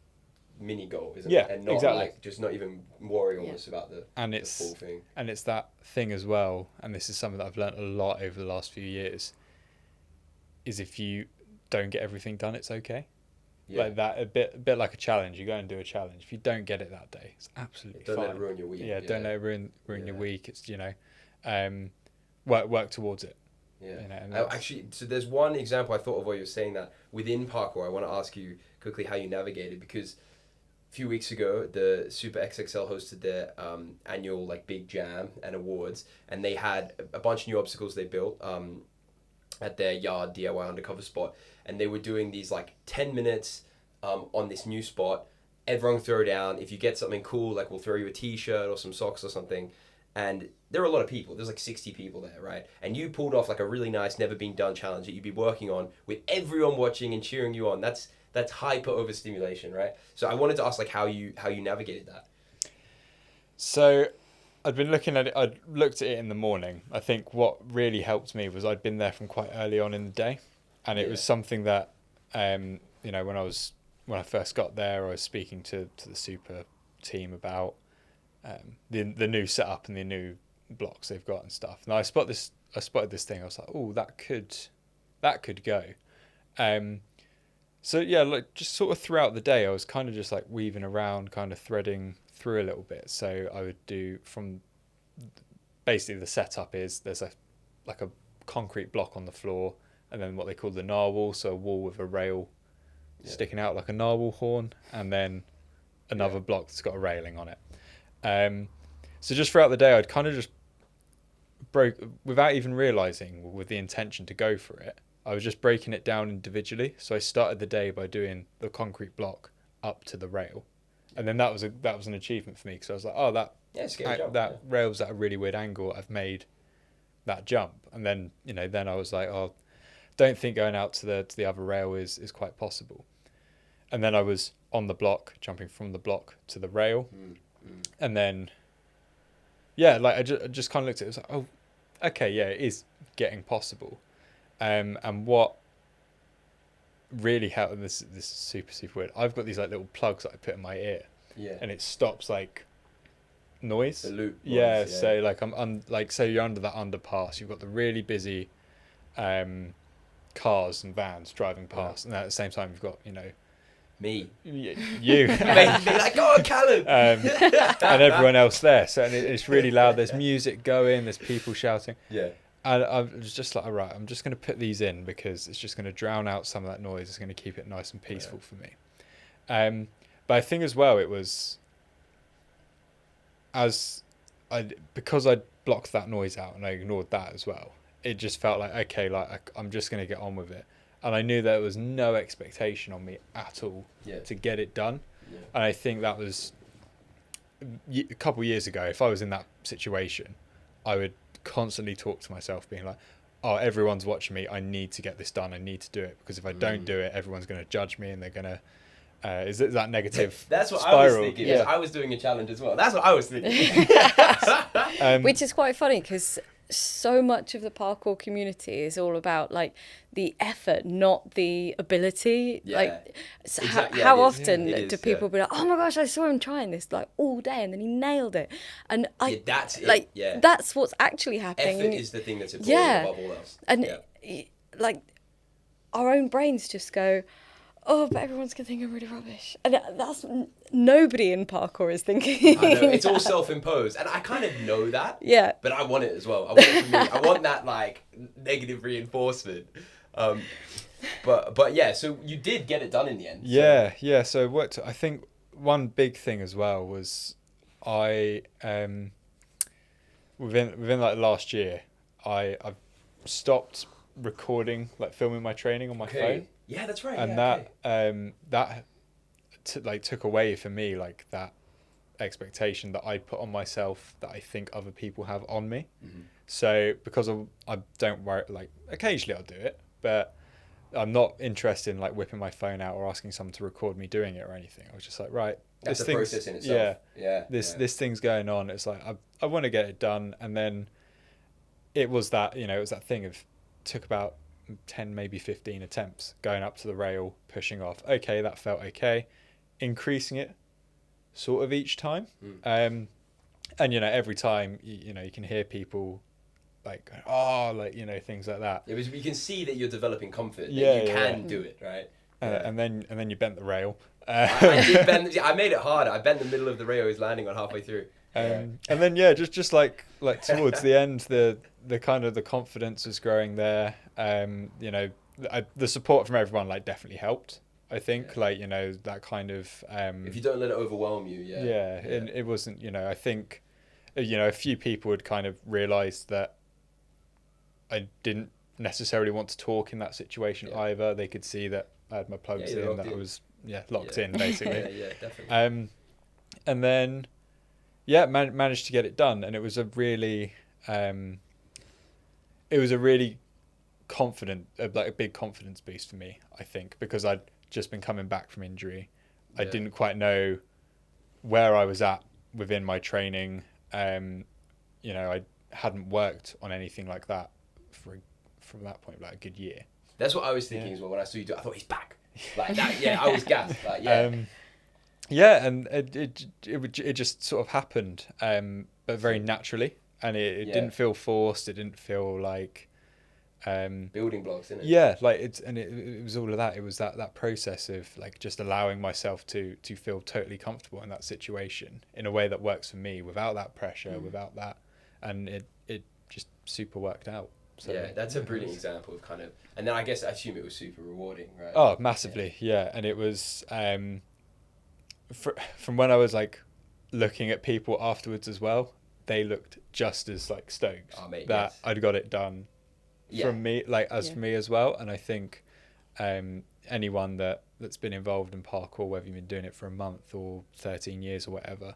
mini goal, isn't it? Yeah, and not exactly. Like just not even worry almost about the full thing. And it's that thing as well, and this is something that I've learned a lot over the last few years, is if you don't get everything done, it's okay. Like that, a bit like a challenge. You go and do a challenge. If you don't get it that day, it's absolutely fine. Don't let it ruin your week. Don't let it ruin your week. It's, you know, work towards it. Yeah. You know, actually, so there's one example I thought of while you were saying that within parkour. I want to ask you quickly how you navigated, because a few weeks ago the Super XXL hosted their annual like big jam and awards, and they had a bunch of new obstacles they built at their yard DIY undercover spot, and they were doing these like 10 minutes on this new spot. Everyone throw down. If you get something cool, like we'll throw you a t-shirt or some socks or something. And there were a lot of people. There's like 60 people there, right? And you pulled off like a really nice, never been done challenge that you'd be working on with everyone watching and cheering you on. That's hyper overstimulation, right? So I wanted to ask like how you navigated that. So I'd been looking at it. I'd looked at it in the morning. I think what really helped me was I'd been there from quite early on in the day, and it was something that you know, when I first got there, I was speaking to the super team about the new setup and the new blocks they've got and stuff. And I spotted this thing. I was like, oh, that could go. So yeah, like just sort of throughout the day, I was kind of just like weaving around, kind of threading through a little bit. So I would do from basically the setup is there's a concrete block on the floor, and then what they call the narwhal, so a wall with a rail sticking out like a narwhal horn, and then another block that's got a railing on it. So just throughout the day, I'd kind of just broke, without even realizing, with the intention to go for it, I was just breaking it down individually. So I started the day by doing the concrete block up to the rail, and then that was an achievement for me, because I was like, oh, that rail's at a really weird angle. I've made that jump. And then then I was like, oh, don't think going out to the other rail is quite possible. And then I was on the block, jumping from the block to the rail, and then like I just kind of looked at it, was like, oh, okay, yeah, it is getting possible. And what really helped, and this is super weird, I've got these like little plugs that I put in my ear, and it stops like noise. The loop noise, yeah. So like like say you're under that underpass, you've got the really busy cars and vans driving past, and at the same time you've got me, you like, go on, Callum, and everyone else there. So it's really loud. There's music going. There's people shouting. Yeah. And I was just like, all right, I'm just going to put these in because it's just going to drown out some of that noise. It's going to keep it nice and peaceful for me. But I think as well, it was because I'd blocked that noise out and I ignored that as well. It just felt like, okay, like I'm just going to get on with it. And I knew there was no expectation on me at all to get it done. Yeah. And I think that was a couple of years ago. If I was in that situation, I would constantly talk to myself being like, oh, everyone's watching me. I need to get this done. I need to do it, because if I don't do it, everyone's going to judge me and they're going to, is it that negative That's what spiral? I was thinking. Yeah. I was doing a challenge as well. That's what I was thinking. Which is quite funny, because so much of the parkour community is all about like the effort, not the ability. Like, so exactly. how often do people be like, oh my gosh, I saw him trying this like all day and then he nailed it. And that's like, it. That's what's actually happening. Effort is the thing that's important above all else. And like our own brains just go, oh, but everyone's going to think I'm really rubbish. And that's nobody in parkour is thinking. I know, it's all self-imposed. And I kind of know that. Yeah. But I want it as well. I want it for me. I want that, like, negative reinforcement. But yeah, so you did get it done in the end. Yeah. So what I think one big thing as well was I, within like last year, I've stopped recording, like filming my training on my phone. Yeah, that's right. And that took away for me like that expectation that I put on myself that I think other people have on me. Mm-hmm. So because I don't worry, like occasionally I'll do it, but I'm not interested in like whipping my phone out or asking someone to record me doing it or anything. I was just like, right, that's a process in itself. This thing's going on. It's like I want to get it done, and then it was that thing of took about 10 maybe 15 attempts going up to the rail, pushing off. Okay, that felt okay, increasing it sort of each time. And every time you can hear people like, oh, like things like that. Yeah, you can see that you're developing confidence. You can do it, right? And then you bent the rail. I did bend. I made it harder. I bent the middle of the rail. I was landing on halfway through. And then just like towards the end, the kind of the confidence was growing there. The support from everyone like definitely helped. I think that kind of if you don't let it overwhelm you. And it wasn't. I think a few people had kind of realised that I didn't necessarily want to talk in that situation either. They could see that I had my plugs in, that I was locked in basically. Yeah, definitely. And then managed to get it done, and it was a really confident, like a big confidence boost for me, I think, because I'd just been coming back from injury. I didn't quite know where I was at within my training. I hadn't worked on anything like that from that point, like a good year. That's what I was thinking as well when I saw you do it. I thought, he's back. Like that, I was gassed. Like, and it just sort of happened, but very naturally, and it didn't feel forced. It didn't feel like building blocks, didn't it? Yeah, like it was all of that. It was that process of like just allowing myself to feel totally comfortable in that situation in a way that works for me, without that pressure, without that, and it just super worked out. So that's a brilliant example of kind of, and then I assume it was super rewarding, right? Oh, massively, yeah. And it was from when I was like looking at people afterwards as well, they looked just as like stoked that I'd got it done from me, like as for me as well. And I think anyone that's been involved in parkour, whether you've been doing it for a month or 13 years or whatever,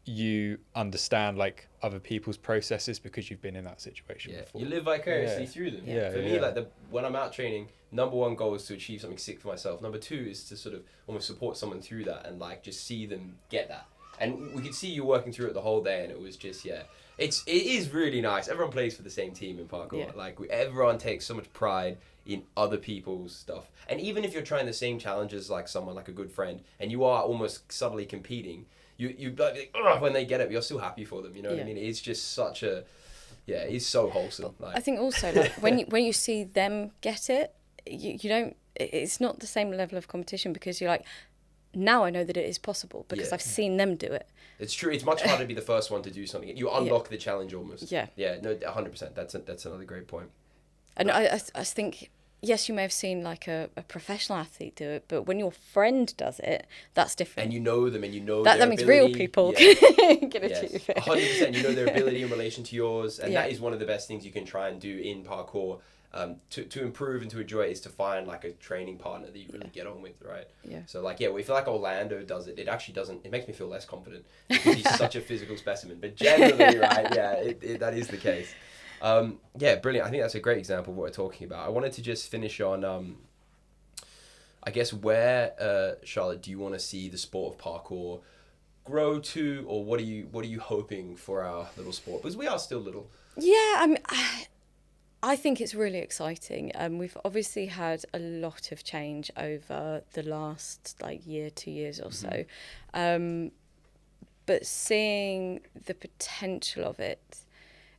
you understand like other people's processes because you've been in that situation before. You live vicariously through them. For me, like when I'm out training, number one goal is to achieve something sick for myself. Number two is to sort of almost support someone through that and like just see them get that. And we could see you working through it the whole day, and it was just it is really nice. Everyone plays for the same team in parkour. Like everyone takes so much pride in other people's stuff. And even if you're trying the same challenges like someone like a good friend, and you are almost subtly competing, you like when they get it, you're still happy for them. You know what I mean? It's just such a it's so wholesome. Like, I think also like when you see them get it, you don't. It's not the same level of competition because you're like, now I know that it is possible because I've seen them do it. It's true. It's much harder to be the first one to do something. You unlock the challenge almost. Yeah. No, 100%. That's another great point. And I think, yes, you may have seen like a professional athlete do it, but when your friend does it, that's different. And you know them, and you know that their means ability. real people can achieve it. 100%. You know their ability in relation to yours, and that is one of the best things you can try and do in parkour. To improve and to enjoy it is to find like a training partner that you really get on with, right? So like we feel like Orlando does it. It actually doesn't. It makes me feel less confident because he's such a physical specimen. But generally, right? That is the case. Brilliant. I think that's a great example of what we're talking about. I wanted to just finish on, I guess, where Charlotte, do you want to see the sport of parkour grow to, or what are you hoping for our little sport? Because we are still little. Yeah, I mean, I think it's really exciting. We've obviously had a lot of change over the last year, 2 years or so. But seeing the potential of it,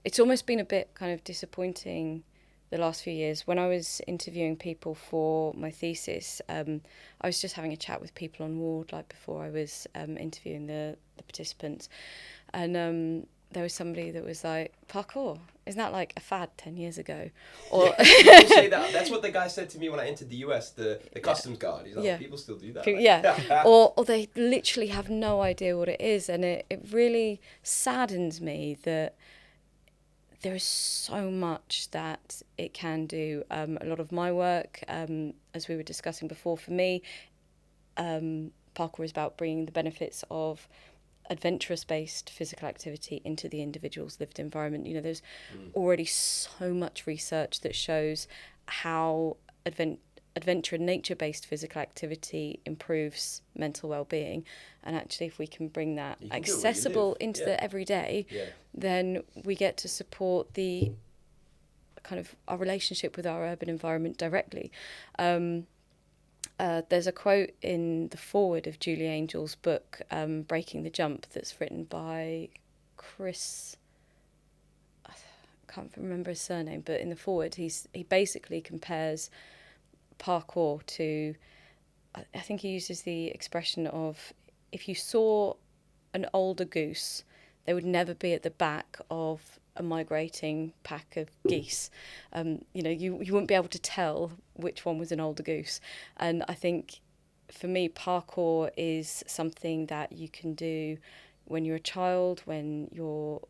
it's almost been a bit kind of disappointing the last few years. When I was interviewing people for my thesis, I was just having a chat with people on ward before I was interviewing the participants. And there was somebody that was like, parkour, isn't that like a fad 10 years ago? Or people say that. That's what the guy said to me when I entered the US, the customs guard. He's like, people still do that. Or they literally have no idea what it is. And it really saddens me that there is so much that it can do. A lot of my work, as we were discussing before, for me, parkour is about bringing the benefits of adventurous-based physical activity into the individual's lived environment. You know, there's already so much research that shows how adventure and nature-based physical activity improves mental well-being. And actually, if we can bring that accessible into the everyday, then we get to support the kind of our relationship with our urban environment directly. There's a quote in the foreword of Julie Angel's book, Breaking the Jump, that's written by Chris, I can't remember his surname, but in the foreword he basically compares parkour to, I think he uses the expression of, if you saw an older goose, they would never be at the back of a migrating pack of geese. You wouldn't be able to tell which one was an older goose. And I think for me, parkour is something that you can do when you're a child, when you're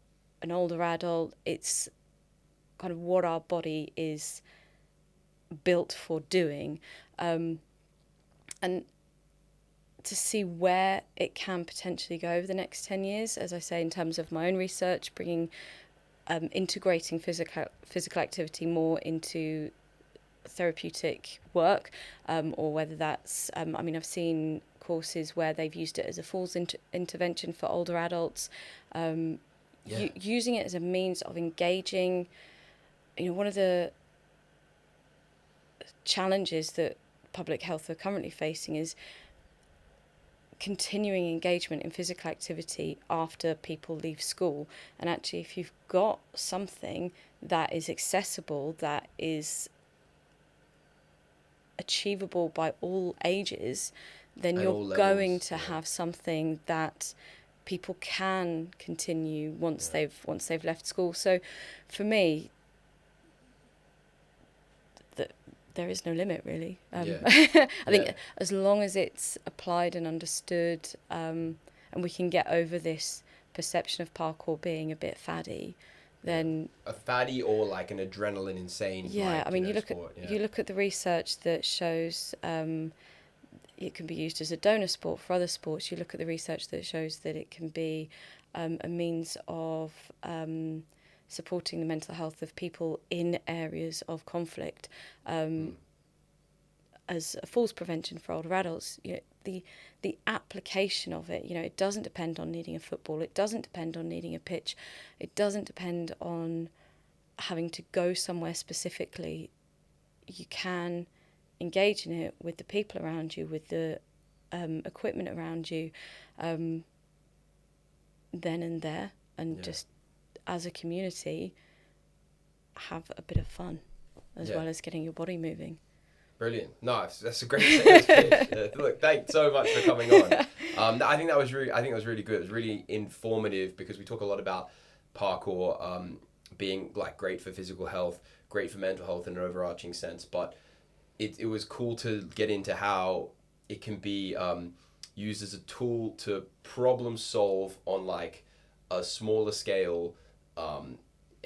an older adult. It's kind of what our body is built for doing. And to see where it can potentially go over the next 10 years, as I say, in terms of my own research, bringing integrating physical activity more into therapeutic work, or whether that's, I've seen courses where they've used it as a falls intervention for older adults, using it as a means of engaging. One of the challenges that public health are currently facing is continuing engagement in physical activity after people leave school. And actually, if you've got something that is accessible, that is achievable by all ages, then you're going to have something that people can continue once they've left school. So for me, there is no limit, really. Yeah. I think as long as it's applied and understood, and we can get over this perception of parkour being a bit faddy, then a faddy or like an adrenaline insane. I mean, you look at the research that shows it can be used as a donor sport for other sports. You look at the research that shows that it can be a means of supporting the mental health of people in areas of conflict, as a falls prevention for older adults. You know, the application of it, you know, it doesn't depend on needing a football. It doesn't depend on needing a pitch. It doesn't depend on having to go somewhere specifically. You can engage in it with the people around you, with the equipment around you, then and there, and just as a community have a bit of fun as well as getting your body moving. Brilliant. No, that's a great sales pitch. Look, thanks so much for coming on. I think that was really good. It was really informative because we talk a lot about parkour being like great for physical health, great for mental health in an overarching sense, but it was cool to get into how it can be used as a tool to problem solve on like a smaller scale,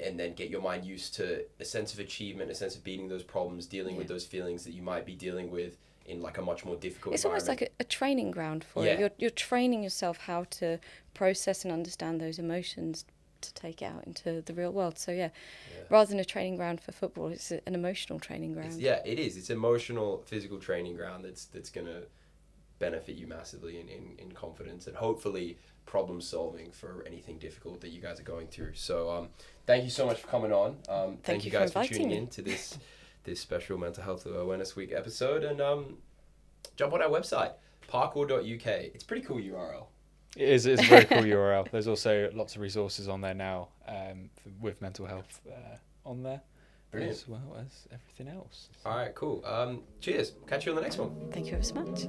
and then get your mind used to a sense of achievement, a sense of beating those problems, dealing with those feelings that you might be dealing with in like a much more difficult It's environment. almost like a training ground for it. You're training yourself how to process and understand those emotions to take it out into the real world. So rather than a training ground for football, it's an emotional training ground. It is. It's emotional, physical training ground that's going to benefit you massively in confidence and hopefully problem solving for anything difficult that you guys are going through. So thank you so much for coming on. Thank you guys for tuning in to this special Mental Health Awareness Week episode, and jump on our website, Parkour.uk. It's a pretty cool URL. It's a very cool URL. There's also lots of resources on there now with mental health on there. Brilliant. As well as everything else. All right, cool. Cheers. Catch you on the next one. Thank you ever so much.